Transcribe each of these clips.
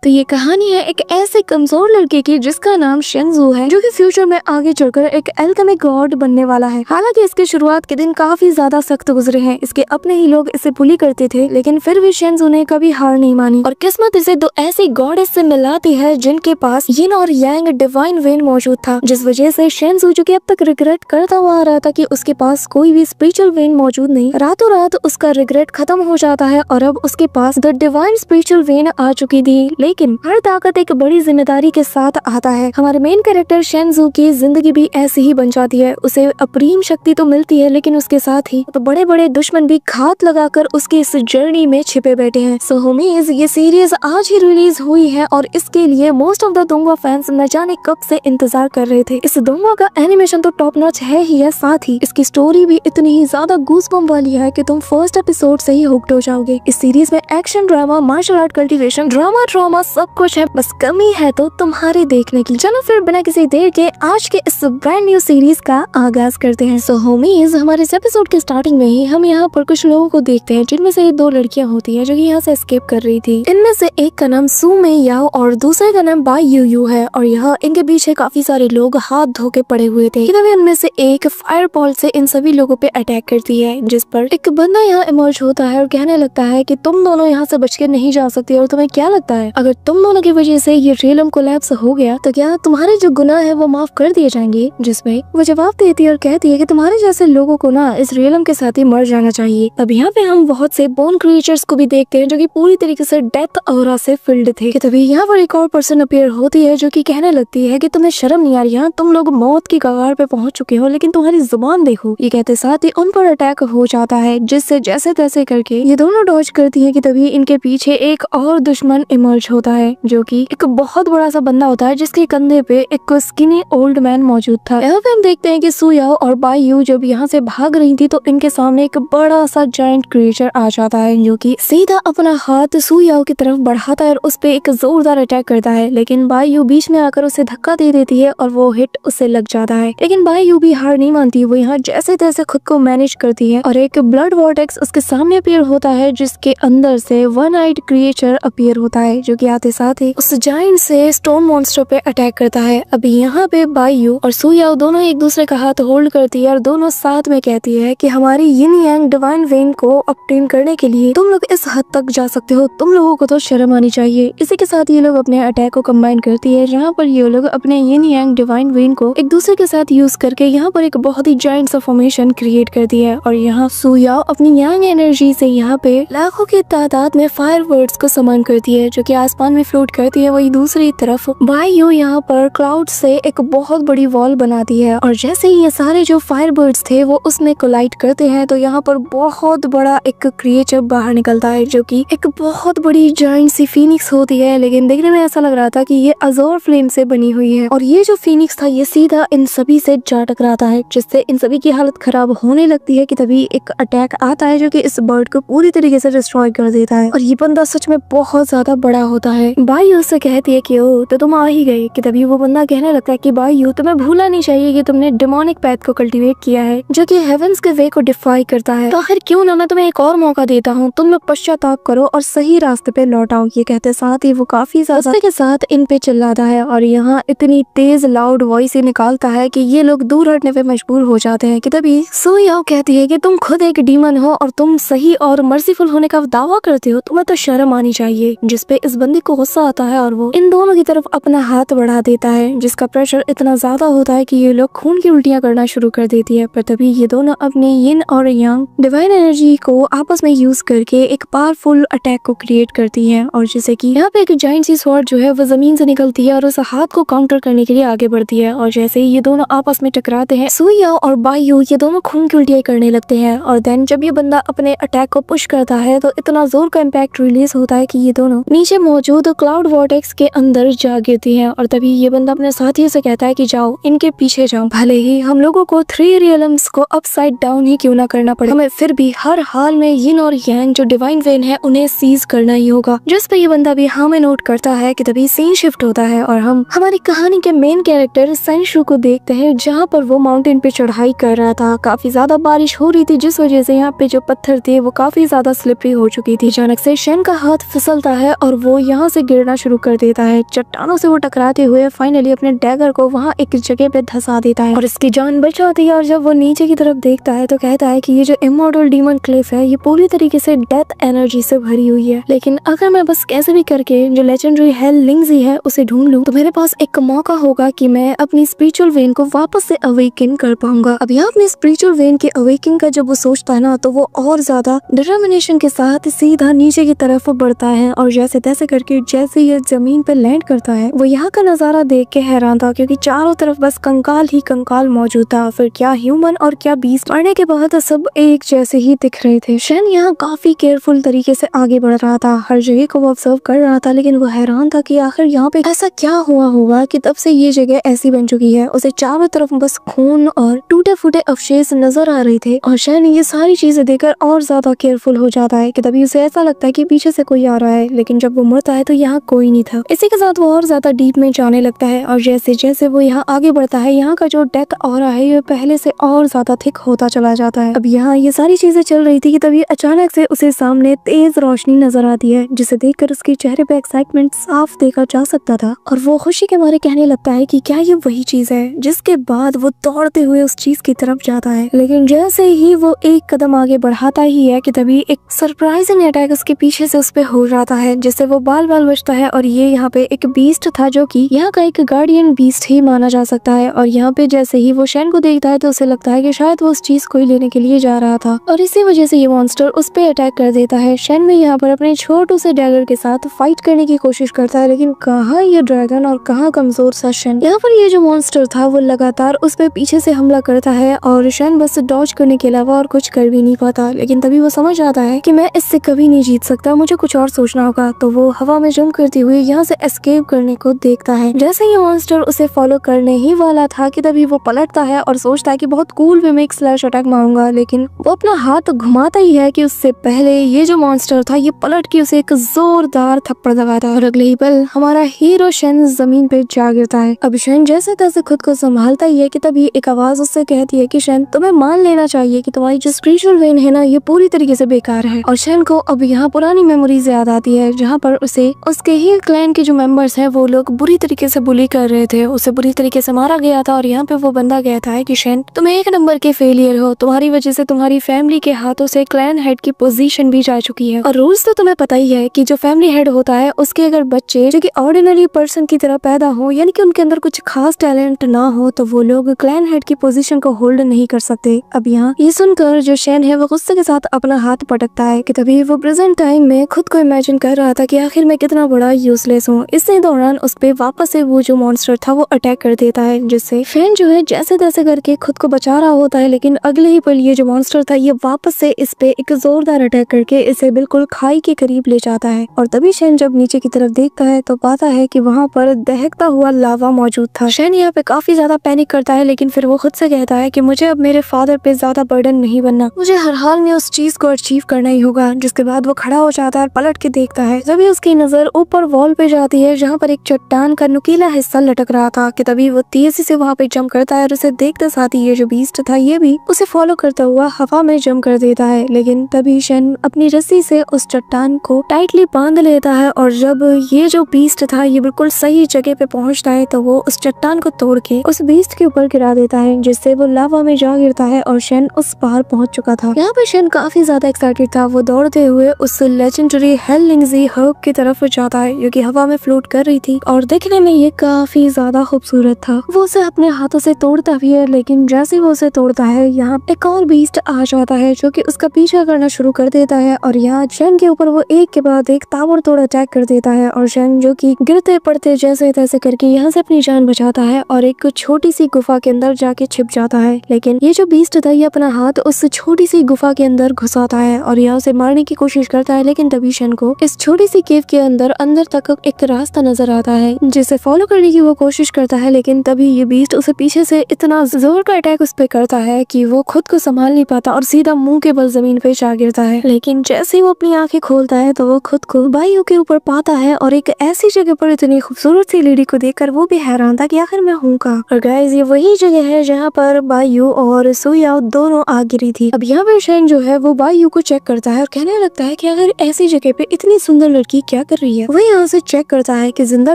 तो ये कहानी है एक ऐसे कमजोर लड़के की जिसका नाम शेंजू है, जो कि फ्यूचर में आगे चलकर एक एल्केमिक गॉड बनने वाला है। हालांकि इसके शुरुआत के दिन काफी ज्यादा सख्त गुजरे हैं। इसके अपने ही लोग इसे बुली करते थे, लेकिन फिर भी शेंजू ने कभी हार नहीं मानी और किस्मत इसे दो ऐसी गॉडेस से मिलाती है जिनके पास यिन और यांग डिवाइन वेन मौजूद था, जिस वजह से शेंजू जो कि अब तक रिग्रेट करता हुआ आ रहा था कि उसके पास कोई भी स्पिरिचुअल वेन मौजूद नहीं, रातों रात उसका रिग्रेट खत्म हो जाता है और अब उसके पास द डिवाइन स्पिरिचुअल वेन आ चुकी थी। लेकिन हर ताकत एक बड़ी जिम्मेदारी के साथ आता है। हमारे मेन कैरेक्टर शेंजू की जिंदगी भी ऐसी ही बन जाती है। उसे अप्रीम शक्ति तो मिलती है, लेकिन उसके साथ ही तो बड़े बड़े दुश्मन भी घात लगाकर उसकी इस जर्नी में छिपे बैठे हैं। सो होमीज, ये सीरीज आज ही रिलीज हुई है और इसके लिए मोस्ट ऑफ द दोंगा फैंस न जाने कब से इंतजार कर रहे थे। इस दोंगा का एनिमेशन तो टॉप नॉच है ही है, साथ ही इसकी स्टोरी भी इतनी ही ज्यादा गूज़बम्प वाली है कि तुम फर्स्ट एपिसोड से ही हुक्ड हो जाओगे। इस सीरीज में action, drama, martial art, cultivation, drama सब कुछ है, बस कमी है तो तुम्हारे देखने की। चलो फिर बिना किसी देर के आज के इस ब्रांड न्यू सीरीज का आगाज करते हैं। सो होमीज, हमारे इस एपिसोड के स्टार्टिंग में ही हम यहाँ पर कुछ लोगों को देखते हैं, जिनमें से दो लड़कियां होती हैं जो कि यहाँ से एस्केप कर रही थी। इनमें से एक का नाम सू में याओ और दूसरे का नाम बाई यू यू है और यहाँ इनके पीछे काफी सारे लोग हाथ धो के पड़े हुए थे। तभी उनमें से एक फायर बॉल से इन सभी लोगों पे अटैक करती है, जिस पर एक बंदा यहाँ इमर्ज होता है और कहने लगता है कि तुम दोनों यहाँ से बच के नहीं जा सकते और तुम्हें क्या लगता है अगर तुम दोनों की वजह से ये रियलम कोलैप्स हो गया तो क्या तुम्हारे जो गुनाह है वो माफ कर दिए जाएंगे। जिसमें वो जवाब देती है और कहती है कि तुम्हारे जैसे लोगों को ना इस रियलम के साथ ही मर जाना चाहिए। अब यहाँ पे हम बहुत से बोन क्रिएचर्स को भी देखते हैं जो कि पूरी तरीके से डेथ ऑरा से फिल्ड थे। तभी यहाँ पर एक और पर्सन अपीयर होती है जो कि कहने लगती है कि तुम्हें शर्म नहीं आ रही है, तुम लोग मौत की कगार पे पहुंच चुके हो, लेकिन तुम्हारी जुबान देखो। ये कहते साथ ही उन पर अटैक हो जाता है, जिससे जैसे तैसे करके ये दोनों डॉज करती है कि तभी इनके पीछे एक और दुश्मन इमर्ज होता है, जो कि एक बहुत बड़ा सा बंदा होता है जिसके कंधे पे एक स्किनी ओल्ड मैन मौजूद था। यहाँ पे हम देखते हैं कि सू याओ और बाई यू जब यहाँ से भाग रही थी तो इनके सामने एक बड़ा सा जायंट क्रिएचर आ जाता है, जो कि सीधा अपना हाथ सू याओ की तरफ बढ़ाता है और उस पे एक जोरदार अटैक करता है। लेकिन बाई यू बीच में आकर उसे धक्का दे देती है और वो हिट उससे लग जाता है। लेकिन बाई यू भी हार नहीं मानती, वो यहाँ जैसे तैसे खुद को मैनेज करती है और एक ब्लड वॉर्टेक्स उसके सामने अपीयर होता है, जिसके अंदर से वन आइड क्रिएचर अपीयर होता है, जो कि आते साथ ही उस जायंट से स्टोन मॉन्स्टर पे अटैक करता है। अभी यहाँ पे बाई यू और सू याओ दोनों एक दूसरे का हाथ होल्ड करती है और दोनों साथ में कहती है कि हमारी यिन यांग डिवाइन वेन को ऑब्टेन करने के लिए तुम लोग इस हद तक जा सकते हो, तुम लोगों को तो शर्म आनी चाहिए। इसी के साथ ये लोग अपने अटैक को कंबाइन करती है, जहाँ पर ये लोग अपने यिन यांग डिवाइन वेन को एक दूसरे के साथ यूज करके यहाँ पर एक बहुत ही जायंट सा फॉर्मेशन क्रिएट करती है। और यहाँ सू याओ अपनी यांग एनर्जी से यहाँ पे लाखों की तादाद में फायर वर्ड्स को समन करती है, जो कि आसमान में फ्लोट करती है। वही दूसरी तरफ बाई यू यहाँ पर क्लाउड से एक बहुत बड़ी वॉल बनाती है और जैसे ही ये सारे जो फायर बर्ड्स थे वो उसमें कोलाइड करते हैं तो यहाँ पर बहुत बड़ा एक क्रिएचर बाहर निकलता है, जो कि एक बहुत बड़ी जायंट सी फीनिक्स होती है। लेकिन देखने में ऐसा लग रहा था कि ये अजोर फ्लेम से बनी हुई है और ये जो फीनिक्स था ये सीधा इन सभी से जा टकराता है, जिससे इन सभी की हालत खराब होने लगती है कि तभी एक अटैक आता है जो कि इस बर्ड को पूरी तरीके से डिस्ट्रॉय कर देता है। और ये बंदा सच में बहुत ज्यादा बड़ा होता है। बाई यू से कहती है कि ओ तो तुम आ ही गए, कि तभी वो बंदा कहने लगता है कि बाई यू तुम्हें भूला नहीं चाहिए कि तुमने डेमोनिक पैथ को कल्टीवेट किया है, जो कि हेवेंस के वे को डिफाई करता है। तो आखिर क्यों ना मैं तुम्हें एक और मौका देता हूँ, तुम लोग पश्चाताप करो और सही रास्ते पे लौट आओ। ये कहते साथ ही वो काफी ज्यादा के साथ इन पे चिल्लाता है और यहाँ इतनी तेज लाउड वॉइस ही निकालता है कि ये लोग दूर हटने पे मजबूर हो जाते हैं। कि तभी सू याओ कहती है कि तुम खुद एक डीमन हो और तुम सही और मर्सीफुल होने का दावा करते हो, तुम्हें तो शर्म आनी चाहिए। जिसपे इस बंदी को गुस्सा आता है और वो इन दोनों की तरफ अपना हाथ बढ़ा देता है, जिसका प्रेशर इतना ज्यादा होता है कि ये लोग खून की उल्टियां करना शुरू कर देती है। पर तभी ये दोनों अपने यिन और यांग डिवाइन एनर्जी को आपस में यूज करके एक पावरफुल अटैक को क्रिएट करती है और जैसे कि यहाँ पे एक जायंट सी स्वॉर्ड जो है वो जमीन से निकलती है और उस हाथ को काउंटर करने के लिए आगे बढ़ती है। और जैसे ही ये दोनों आपस में टकराते हैं, सू याओ और बाई यू ये दोनों खून की उल्टियां करने लगते हैं और देन जब ये बंदा अपने अटैक को पुश करता है तो इतना जोर का इम्पैक्ट रिलीज होता है कि ये दोनों नीचे मौजूद क्लाउड वॉर्टेक्स के अंदर जा गिरती हैं। और तभी ये बंदा अपने साथियों से कहता है कि जाओ इनके पीछे जाओ, भले ही हम लोगों को 3 रियलम्स को अपसाइड डाउन ही क्यों ना करना पड़े, हमें फिर भी हर हाल में यिन और यांग जो डिवाइन वेन है उन्हें सीज करना ही होगा। जिस पे ये बंदा भी हाँ में नोट करता है कि तभी सीन शिफ्ट होता है और हम हमारी कहानी के मेन कैरेक्टर सेंशु को देखते हैं, जहाँ पर वो माउंटेन पे चढ़ाई कर रहा था। काफी ज्यादा बारिश हो रही थी, जिस वजह से यहाँ पे जो पत्थर थे वो काफी ज्यादा स्लिपरी हो चुकी थी। अचानक से शेन का हाथ फिसलता है और वो यहाँ से गिरना शुरू कर देता है। चट्टानों से वो टकराते हुए फाइनली अपने डैगर को वहाँ एक जगह पे धंसा देता है और इसकी जान बच जाती है। और जब वो नीचे की तरफ देखता है तो कहता है कि ये जो इमॉर्टल डीमन क्लिफ है ये पूरी तरीके से डेथ एनर्जी से भरी हुई है, लेकिन अगर मैं बस कैसे भी करके जो लेजेंडरी हेल लिंग्जी है उसे ढूंढ लूं तो मेरे पास एक मौका होगा कि मैं अपनी स्पिरिचुअल वेन को वापस से अवेकन कर पाऊंगा। अब यहाँ अपनी स्पिरिचुअल वेन के अवेकन का जब वो सोचता है ना तो वो और ज्यादा डिटर्मिनेशन के साथ सीधा नीचे की तरफ बढ़ता है और जैसे तैसे करके जैसे ये जमीन पे लैंड करता है वो यहाँ का नजारा देख के हैरान था, क्योंकि चारों तरफ बस कंकाल ही कंकाल मौजूद था। फिर क्या ह्यूमन और क्या बीस्ट, मरने के बाद सब एक जैसे ही दिख रहे थे। शेन यहाँ काफी केयरफुल तरीके से आगे बढ़ रहा था, हर जगह को वो ऑब्जर्व कर रहा था, लेकिन वो हैरान था कि आखिर यहाँ पे ऐसा क्या हुआ होगा कि तब से ये जगह ऐसी बन चुकी है। उसे चारों तरफ बस खून और टूटे फूटे अवशेष नजर आ रहे थे और शेन ये सारी चीजें देखकर और ज्यादा केयरफुल हो जाता है कि तभी उसे ऐसा लगता है कि पीछे से कोई आ रहा है, लेकिन जब वो मुड़ता है तो यहाँ कोई नहीं था। इसी के साथ वो और ज्यादा डीप में जाने लगता है और जैसे जैसे वो यहाँ आगे बढ़ता है यहाँ का जो डेथ ऑरा है ये पहले से और ज्यादा थिक होता चला जाता है। अब यहाँ ये सारी चीजें चल रही थी कि तभी अचानक से उसे सामने तेज रोशनी नजर आती है, जिसे देखकर उसके चेहरे पे एक्साइटमेंट साफ देखा जा सकता था और वो खुशी के मारे कहने लगता है कि क्या ये वही चीज है। जिसके बाद वो दौड़ते हुए उस चीज की तरफ जाता है, लेकिन जैसे ही वो एक कदम आगे बढ़ाता ही है कि तभी एक सरप्राइजिंग अटैक उसके पीछे से उस पे हो जाता है, जिससे वो बाल बाल बचता है। और ये यहाँ पे एक बीस्ट था जो कि यहाँ का एक गार्डियन बीस्ट ही माना जा सकता है। और यहाँ पे जैसे ही वो शेन को देखता है तो उसे लगता है कि शायद वो उस चीज को ही लेने के लिए जा रहा था और इसी वजह से ये मॉन्स्टर उस पे अटैक कर देता है। शेन भी यहाँ पर अपने छोटू से डैगर के साथ फाइट करने की कोशिश करता है, लेकिन कहाँ ये ड्रैगन और कहाँ कमजोर सा शेन। यहाँ पर ये जो मॉन्स्टर था वो लगातार उस पे पीछे से हमला करता है और शेन बस डॉज करने के अलावा और कुछ कर भी नहीं पाता। लेकिन तभी वो समझ आता है कि मैं इससे कभी नहीं जीत सकता, मुझे कुछ और सोचना होगा। तो वो हवा में जंप करते हुए यहाँ से एस्केप करने को देखता है। जैसे ये मॉन्स्टर उसे फॉलो करने ही वाला था कि तभी वो पलटता है और सोचता है कि बहुत कूल वे में एक स्लैश अटैक मारूंगा, लेकिन वो अपना हाथ घुमाता ही है कि उससे पहले ये जो मॉन्स्टर था ये पलट के उसे एक जोरदार थप्पड़ लगाता है और अगले ही पल हमारा हीरो शेन जमीन पे जा गिरता है। अब शेन जैसे तैसे खुद को संभालता ही है कि तभी एक आवाज उससे कहती है कि शेन तुम्हें मान लेना चाहिए कि तुम्हारी जो स्पिरिचुअल वेन है ना ये पूरी तरीके से बेकार है। और शेन को अब यहाँ पुरानी मेमोरीज याद आती है जहाँ पर उसे उसके ही क्लैन के जो मेंबर्स हैं वो लोग बुरी तरीके से बुली कर रहे थे, उसे बुरी तरीके से मारा गया था और यहाँ पे वो बंदा कहता है कि शेन तुम एक नंबर के फेलियर हो, तुम्हारी वजह से तुम्हारी फैमिली के हाथों से क्लैन हेड की पोजीशन भी जा चुकी है। और रूल्स तो तुम्हें पता ही है कि जो फैमिली हेड होता है उसके अगर बच्चे जो कि ऑर्डिनरी पर्सन की तरह पैदा हो, यानी कि उनके अंदर कुछ खास टैलेंट ना हो, तो वो लोग क्लैन हेड की पोजीशन को होल्ड नहीं कर सकते। अब यहाँ ये सुनकर जो शेन है वो गुस्से के साथ अपना हाथ पटकता है कि तभी वो प्रेजेंट टाइम में खुद को इमेजिन कर रहा था कि आखिर मैं कितना बड़ा यूजलेस हूँ। इसी दौरान उस पे वापस से वो जो मॉन्स्टर था वो अटैक कर देता है, जिससे शेन जो है जैसे तैसे करके खुद को बचा रहा होता है, लेकिन अगले ही पल ये जो मॉन्स्टर था ये वापस से इस पे एक जोरदार अटैक करके इसे बिल्कुल खाई के करीब ले जाता है। और तभी शेन जब नीचे की तरफ देखता है तो पाता है कि वहाँ पर दहकता हुआ लावा मौजूद था। शेन यहाँ पे काफी ज्यादा पैनिक करता है, लेकिन फिर वो खुद से कहता है कि मुझे अब मेरे फादर पे ज्यादा बर्डन नहीं बनना, मुझे हर हाल में उस चीज को अचीव करना ही होगा। जिसके बाद वो खड़ा हो जाता है और पलट के देखता है, तभी उसकी नजर ऊपर वॉल पे जाती है जहाँ पर एक चट्टान का नुकीला हिस्सा लटक रहा था कि तभी वो तेजी से वहाँ पे जंप करता है और उसे देखते साथ ही ये जो बीस्ट था ये भी उसे फॉलो करता हुआ हवा में जंप कर देता है। लेकिन तभी शेन अपनी रस्सी से उस चट्टान को टाइटली बांध लेता है और जब ये जो बीस्ट था ये बिल्कुल सही जगह पे पहुंचता है तो वो उस चट्टान को तोड़ के उस बीस्ट के ऊपर गिरा देता है, जिससे वो लावा में जा गिरता है और शेन उस पार पहुंच चुका था। यहाँ पे शेन काफी ज्यादा एक्साइटेड था, वो दौड़ते हुए उस लेजेंडरी हेल लिंग्जी हर्ब की तरफ जाता है जो कि हवा में फ्लोट कर रही थी और देखने में ये काफी ज्यादा खूबसूरत था। वो उसे अपने हाथों से तोड़ता भी है, लेकिन जैसे वो उसे तोड़ता है यहाँ एक और बीस्ट आ जाता है जो कि उसका पीछा करना शुरू कर देता है और यहाँ शेन के ऊपर वो एक के बाद एक ताबड़तोड़ अटैक कर देता है और शेन जो कि गिरते पड़ते जैसे तैसे करके यहाँ से अपनी जान बचाता है और एक छोटी सी गुफा के अंदर जाके छिप जाता है। लेकिन ये जो बीस्ट था ये अपना हाथ उस छोटी सी गुफा के अंदर घुसाता है और यहाँ उसे मारने की कोशिश करता है, लेकिन तभी शेन को इस छोटी सी केव के अंदर तक एक रास्ता नजर आता है जिसे फॉलो करने की वो कोशिश करता है। लेकिन तभी ये बीस्ट उसे पीछे से इतना जोर का अटैक उस पे करता है कि वो खुद को संभाल नहीं पाता और सीधा मुंह के बल जमीन पे जा गिरता है। लेकिन जैसे ही वो अपनी आंखें खोलता है तो वो खुद को बायू के ऊपर पाता है और एक ऐसी जगह पर इतनी खूबसूरत सी लेडी को देखकर वो भी हैरान था कि आखिर मैं हूँ कहाँ। और गाइस ये वही जगह है जहाँ पर बायू और सुयाओ दोनों आ गिरी थी। अब यहाँ पर शेन जो है वो बायू को चेक करता है और कहने लगता है कि अगर ऐसी जगह पे इतनी सुंदर लड़की क्या क्या कर रही है। वो यहाँ से चेक करता है कि जिंदा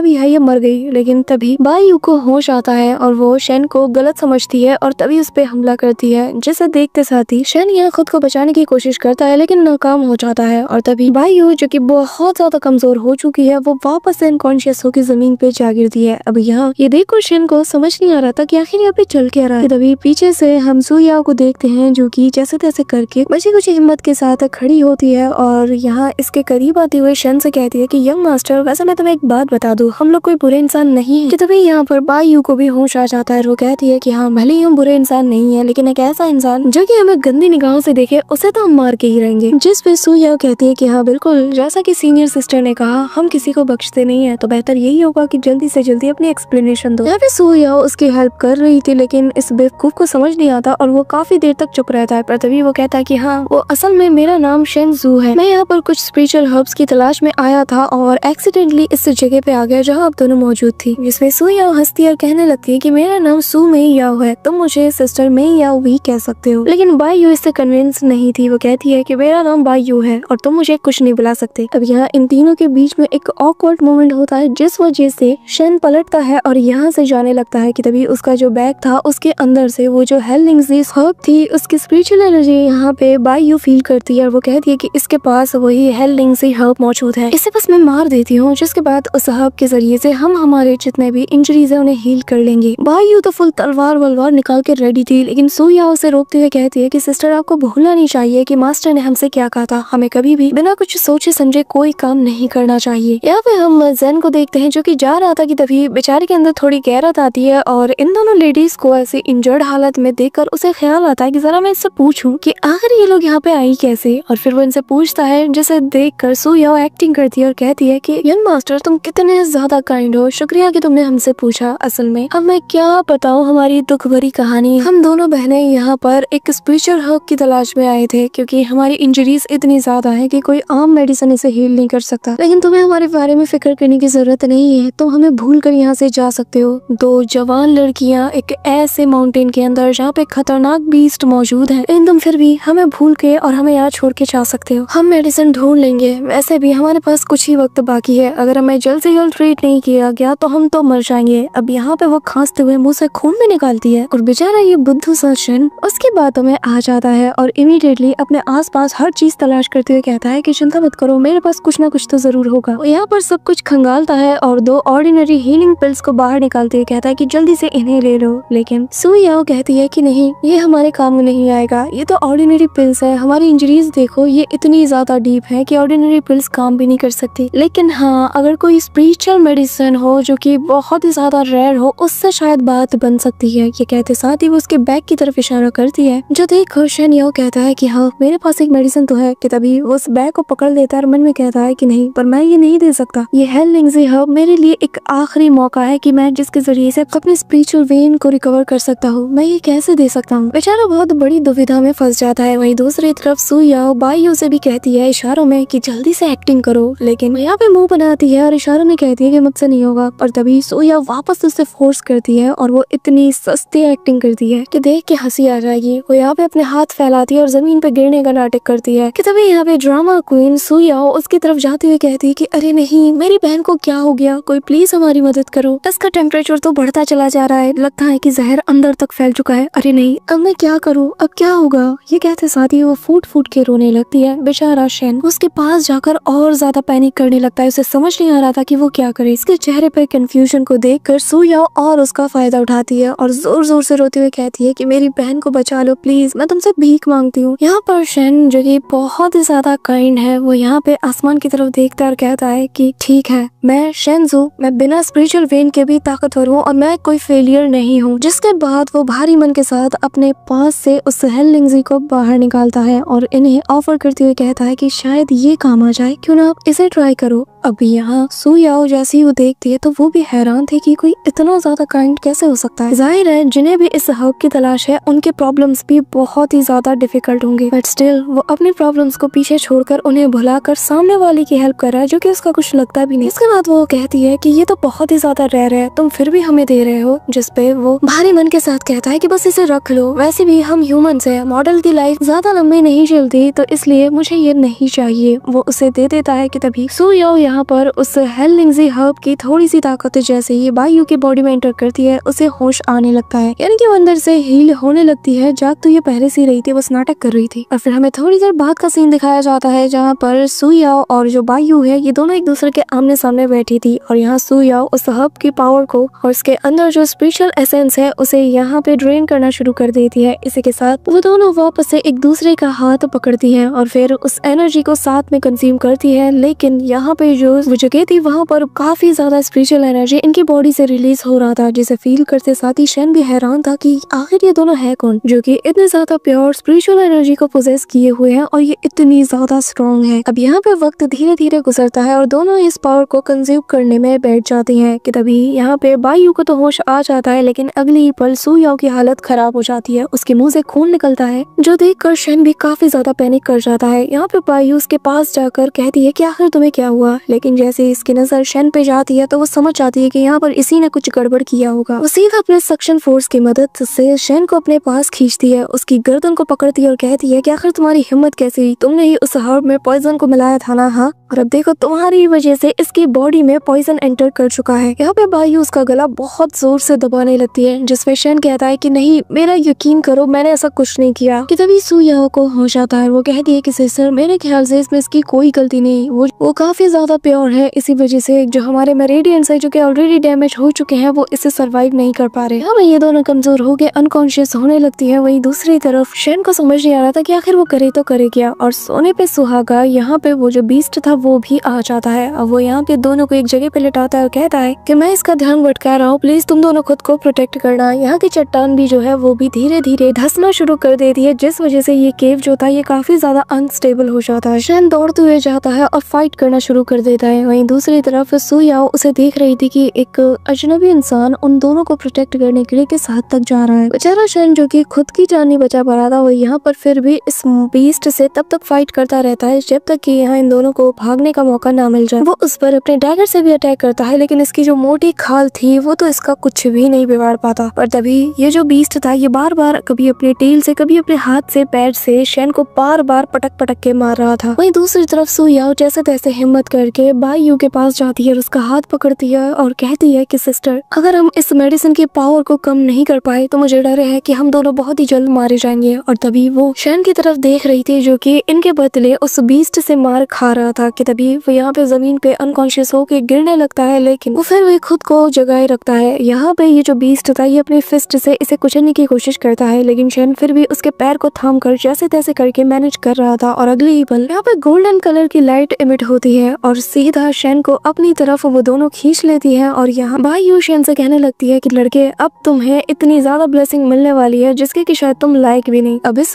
भी है या मर गई, लेकिन तभी बायू को होश आता है और वो शेन को गलत समझती है और तभी उस पे हमला करती है, जिसे देखते साथ ही शेन यहाँ खुद को बचाने की कोशिश करता है लेकिन नाकाम हो जाता है। और तभी बायू जो कि बहुत ज्यादा कमजोर हो चुकी है वो वापस से अनकॉन्शियस होकर जमीन पे जा गिरती है। अब यहाँ ये देखकर शेन को समझ नहीं आ रहा था कि आखिर यहाँ पे चल क्या रहा है। तभी पीछे से हम सुयाओ को देखते हैं जो कि जैसे तैसे करके बची कुछ हिम्मत के साथ खड़ी होती है और यहाँ इसके करीब आते हुए शेन से कहती है कि यंग मास्टर, वैसे मैं तुम्हें एक बात बता दूं, हम लोग कोई बुरे इंसान नहीं है। तभी यहाँ पर बायू को भी होश आ जाता है। वो कहती है कि हाँ, भले ही हम बुरे इंसान नहीं है, लेकिन एक ऐसा इंसान जो कि हमें गंदी निगाहों से देखे उसे तो हम मार के ही रहेंगे। जिस पे सुयाओ कहती है कि हाँ बिल्कुल, जैसा कि सीनियर सिस्टर ने कहा, हम किसी को बख्शते नहीं है, तो बेहतर यही होगा कि जल्दी से जल्दी अपनी एक्सप्लेनेशन दो। यहाँ पे सुयाओ उसकी हेल्प कर रही थी, लेकिन इस बेवकूफ को समझ नहीं आता और वो काफी देर तक चुप रहता है। पर तभी वो कहता है कि हाँ, वो असल में मेरा नाम शेन जू है, मैं यहाँ पर कुछ स्पिरिचुअल हर्ब्स की तलाश में आया था और एक्सीडेंटली इस जगह पे आ गया जहाँ आप दोनों मौजूद थी। जिसमें सुयाओ हंसती और कहने लगती है कि मेरा नाम सू मेई याओ है, तुम मुझे सिस्टर मेई याओ भी कह सकते हो। लेकिन बायू इससे कन्विंस नहीं थी। वो कहती है कि मेरा नाम बायू है और तुम मुझे कुछ नहीं बुला सकते। अब यहाँ इन तीनों के बीच में एक ऑकवर्ड मोमेंट होता है, जिस वजह से शेन पलटता है और यहाँ से जाने लगता है कि तभी उसका जो बैग था उसके अंदर से वो जो हेललिंगजीस हर्ब थी उसकी स्पिरिचुअल एनर्जी यहाँ पे बायू फील करती है और वो कहती है कि इसके पास वही हेललिंगजी हर्ब मौजूद है, इसे बस मैं मार देती हूँ, जिसके बाद उस हर्ब के जरिए से हम हमारे जितने भी इंजरीज है उन्हें हील कर लेंगे। बायू तो फुल तलवार वलवार निकाल के रेडी थी, लेकिन सुयाओ उसे रोकते हुए कहती है कि सिस्टर, आपको भूलना नहीं चाहिए कि मास्टर ने हमसे क्या कहा था, हमें कभी भी बिना कुछ सोचे समझे कोई काम नहीं करना चाहिए। यहाँ पे हम जेन को देखते हैं जो कि जा रहा था कि तभी बेचारे के अंदर थोड़ी गैरत आती है और इन दोनों लेडीज को ऐसे इंजर्ड हालत में देखकर उसे ख्याल आता है कि जरा मैं इससे पूछूं कि आखिर ये लोग यहाँ पे आई कैसे। और फिर वो इनसे पूछता है, जिसे देखकर सुयाओ एक्टिंग करती है और कहती है कि यंग मास्टर, तुम कितने ज्यादा काइंड हो, शुक्रिया कि तुमने हमसे पूछा। असल में अब मैं क्या बताऊं हमारी दुख भरी कहानी। हम दोनों बहनें यहाँ पर एक स्पिरिचुअल हर्ब की तलाश में आए थे क्योंकि हमारी इंजरीज इतनी ज्यादा है कि कोई आम मेडिसिन इसे हील नहीं कर सकता। लेकिन तुम्हें हमारे बारे में फिक्र करने की जरूरत नहीं है, तुम हमें भूल कर यहाँ से जा सकते हो। दो जवान लड़कियाँ एक ऐसे माउंटेन के अंदर जहाँ पे खतरनाक बीस्ट मौजूद है, लेकिन तुम फिर भी हमें भूल के और हमें यहाँ छोड़ के जा सकते हो। हम मेडिसिन ढूंढ लेंगे, वैसे भी हमारे पास कुछ ही वक्त बाकी है, अगर हमें जल्द से जल्द ट्रीट नहीं किया गया तो हम तो मर जाएंगे। अब यहाँ पे वो खांसते हुए मुंह से खून भी निकालती है और बेचारा ये बुद्धू सा शेन उसकी बातों में आ जाता है और इमीडिएटली अपने आसपास हर चीज तलाश करते हुए कहता है कि चिंता मत करो, मेरे पास कुछ ना कुछ तो जरूर होगा। वो यहाँ पर सब कुछ खंगालता है और दो ऑर्डिनरी हीलिंग पिल्स को बाहर निकालते हुए कहता है कि जल्दी से इन्हें ले लो। लेकिन सुयाओ कहती है कि नहीं, ये हमारे काम में नहीं आएगा, ये तो ऑर्डिनरी पिल्स है, हमारी इंजरीज देखो ये इतनी ज्यादा डीप है कि ऑर्डिनरी पिल्स काम भी नहीं कर सकती। लेकिन हाँ, अगर कोई स्पिरिचुअल मेडिसिन हो जो कि बहुत ही ज्यादा रेयर हो, उससे शायद बात बन सकती है। ये कहते साथ ही वो उसके बैग की तरफ इशारा करती है, जो देख शेन याओ कहता है कि हाँ, मेरे पास एक मेडिसिन तो है। कि तभी वो उस बैग को पकड़ लेता है और मन में कहता है कि नहीं, पर मैं ये नहीं दे सकता, ये हेललिंगजी हर्ब मेरे लिए एक आखिरी मौका है कि मैं जिसके जरिए से अपने स्पिरिचुअल वेन को रिकवर कर सकता हूँ, मैं ये कैसे दे सकता हूँ। बेचारा बहुत बड़ी दुविधा में फंस जाता है। वहीं दूसरी तरफ सुयाओ बायू से भी कहती है इशारों में कि जल्दी से एक्टिंग करो, लेकिन यहाँ पे मुंह बनाती है और इशारों में कहती है कि मुझसे नहीं होगा। पर तभी सुयाओ वापस उससे फोर्स करती है और वो इतनी सस्ती एक्टिंग करती है कि देख के हंसी आ जाएगी। वो यहाँ पे अपने हाथ फैलाती है और जमीन पे गिरने का नाटक करती है। कि तभी यहाँ पे ड्रामा क्वीन सुयाओ उसकी तरफ जाते हुए कहती है कि अरे नहीं, मेरी बहन को क्या हो गया, कोई प्लीज हमारी मदद करो, इसका टेम्परेचर तो बढ़ता चला जा रहा है, लगता है कि जहर अंदर तक फैल चुका है। अरे नहीं, अब मैं क्या करूँ, अब क्या होगा। ये कहते साथ ही वो फूट फूट के रोने लगती है। बेचारा शेन उसके पास जाकर और ज्यादा पैनिक करने लगता है, उसे समझ नहीं आ रहा था कि वो क्या करे। इसके चेहरे पर कंफ्यूजन को देखकर सुयाओ और उसका फायदा उठाती है और जोर जोर से रोते हुए कहती है कि मेरी बहन को बचा लो प्लीज, मैं तुमसे भीख मांगती हूँ। यहाँ पर शेन जो कि बहुत ही ज्यादा काइंड है, वो यहाँ पे आसमान की तरफ देखता है और कहता है कि ठीक है, मैं शेनजू, मैं बिना स्पिरिचुअल वेन के भी ताकतवर हूँ और मैं कोई फेलियर नहीं हूँ। जिसके बाद वो भारी मन के साथ अपने पास से उस हेललिंगजी को बाहर निकालता है और इन्हें ऑफर करते हुए कहता है कि शायद ये काम आ जाए, क्यों ना आप इसे ट्राई करो। अब यहाँ सुयाओ जैसी वो देखती है तो वो भी हैरान थे कि कोई इतना ज्यादा काइंड कैसे हो सकता है। जाहिर है जिन्हें भी इस हर्ब की तलाश है उनके प्रॉब्लम्स भी बहुत ही ज्यादा डिफिकल्ट होंगे, बट स्टिल वो अपनी प्रॉब्लम्स को पीछे छोड़कर उन्हें भुलाकर सामने वाले की हेल्प कर रहा है, जो कि उसका कुछ लगता भी नहीं। इसके बाद वो कहती है कि ये तो बहुत ही ज्यादा रेयर है, तुम फिर भी हमें दे रहे हो। जिसपे वो भारी मन के साथ कहता है कि बस इसे रख लो, वैसे भी हम ह्यूमंस है, मॉडल की लाइफ ज्यादा लंबी नहीं चलती, तो इसलिए मुझे ये नहीं चाहिए। वो उसे दे देता है कि तभी सुयाओ यहाँ पर उस हेललिंगजी हर्ब की थोड़ी सी ताकत जैसे ही बायू की बॉडी में एंटर करती है उसे होश आने लगता है, यानी कि वो अंदर से हील होने लगती है। जाग तो ये पहले से रही थी, बस नाटक कर रही थी। और फिर हमें थोड़ी देर बाद का सीन दिखाया जाता है जहाँ पर सुयाओ और जो बायू है ये दोनों एक दूसरे के आमने सामने बैठी थी और यहाँ सुयाओ उस हर्ब की पावर को और उसके अंदर जो स्पेशल एसेंस है उसे यहाँ पे ड्रेन करना शुरू कर देती है। इसी के साथ वो दोनों वापस से एक दूसरे का हाथ पकड़ती है और फिर उस एनर्जी को साथ में कंज्यूम करती है। लेकिन यहाँ पे जो वो जगह थी वहाँ पर काफी ज्यादा स्पिरिचुअल एनर्जी इनकी बॉडी से रिलीज हो रहा था, जिसे फील करते साथ ही शेन भी हैरान था कि आखिर ये दोनों है कौन जो कि इतने ज्यादा प्योर स्पिरिचुअल एनर्जी को पोजेस किए हुए हैं और ये इतनी ज्यादा स्ट्रॉन्ग है। अब यहाँ पे वक्त धीरे धीरे गुजरता है और दोनों इस पावर को कंज्यूम करने में बैठ जाती हैं कि तभी यहाँ पे बायू को तो होश आ जाता है, लेकिन अगले ही पल सुयाओ की हालत खराब हो जाती है। उसके मुंह से खून निकलता है जो देखकर शेन भी काफी ज्यादा पैनिक कर जाता है। यहाँ पे बायू उसके पास जाकर कहती है कि आखिर तुम्हें क्या हुआ, लेकिन जैसे इसकी नजर शेन पे जाती है तो वो समझ जाती है कि यहाँ पर इसी ने कुछ गड़बड़ किया होगा। वो सीधा अपने सक्शन फोर्स की मदद से शेन को अपने पास खींचती है, उसकी गर्दन को पकड़ती है और कहती है कि आखिर तुम्हारी हिम्मत कैसी हुई, तुमने ही उस हर्ब में पॉइजन को मिलाया था ना। हाँ, और अब देखो तुम्हारी वजह से इसकी बॉडी में पॉइजन एंटर कर चुका है। यहाँ पे बायू उसका गला बहुत जोर से दबाने लगती है, जिसमें शेन कहता है कि नहीं, मेरा यकीन करो, मैंने ऐसा कुछ नहीं किया। कि तभी सुयाओ को होश आता है, वो कहती है कि सिस्टर मेरे ख्याल से इसमें इसकी कोई गलती नहीं, वो काफी ज्यादा प्योर है, इसी वजह से जो हमारे मेरिडियंस है जो कि ऑलरेडी डैमेज हो चुके हैं वो इसे सर्वाइव नहीं कर पा रहे। यहाँ ये दोनों कमजोर हो गए, अनकॉन्शियस होने लगती है। वहीं दूसरी तरफ शेन को समझ नहीं आ रहा था कि आखिर वो करे तो करे क्या, और सोने पे सुहागा यहाँ पे वो जो बीस्ट था वो भी आ जाता है। अब वो यहाँ पे दोनों को एक जगह पे लिटाता है और कहता है कि मैं इसका ध्यान भटका रहा हूँ, प्लीज तुम दोनों खुद को प्रोटेक्ट करना। यहाँ की चट्टान भी जो है वो भी धीरे धीरे धंसना शुरू कर देती है, जिस वजह से ये केव जो था ये काफी ज्यादा अनस्टेबल हो जाता है। शेन दौड़ते हुए जाता है और फाइट करना शुरू कर देता है। वहीं दूसरी तरफ सुयाओ उसे देख रही थी कि एक अजनबी इंसान उन दोनों को प्रोटेक्ट करने के लिए किस हद तक जा रहा है। बेचारा शेन जो कि खुद की जान नहीं बचा पा रहा था, वो यहाँ पर फिर भी इस बीस्ट से तब तक फाइट करता रहता है जब तक कि यहाँ इन दोनों को भागने का मौका ना मिल जाए। वो उस पर अपने डैगर से भी अटैक करता है, लेकिन इसकी जो मोटी खाल थी वो तो इसका कुछ भी नहीं बिगाड़ पाता। पर तभी ये जो बीस्ट था ये बार बार कभी अपने टेल से कभी अपने हाथ से पैर से शेन को बार बार पटक पटक के मार रहा था। वहीं दूसरी तरफ सुयाओ जैसे तैसे हिम्मत करके बायू के पास जाती है और उसका हाथ पकड़ती है और कहती है कि सिस्टर, अगर हम इस मेडिसिन की पावर को कम नहीं कर पाए तो मुझे डर है कि हम दोनों बहुत ही जल्द मारे जाएंगे। और तभी वो शेन की तरफ देख रही थी जो कि इनके बदले उस बीस्ट से मार खा रहा था। कि तभी वो यहाँ पे जमीन पे अनकॉन्शियस होके गिरने लगता है, लेकिन वो फिर भी खुद को जगाए रखता है। यहाँ पे ये जो बीस्ट था ये अपने फिस्ट से इसे कुचलने की कोशिश करता है, लेकिन शेन फिर भी उसके पैर को थाम कर जैसे तैसे करके मैनेज कर रहा था। और अगले ही पल यहाँ पे गोल्डन कलर की लाइट इमिट होती है और सीधा शेन को अपनी तरफ वो दोनों खींच लेती है। और यहाँ बायू शेन से कहने लगती है कि लड़के, अब तुम्हें इतनी ज्यादा ब्लेसिंग मिलने वाली है जिसके कि शायद तुम लायक भी नहीं। अब इस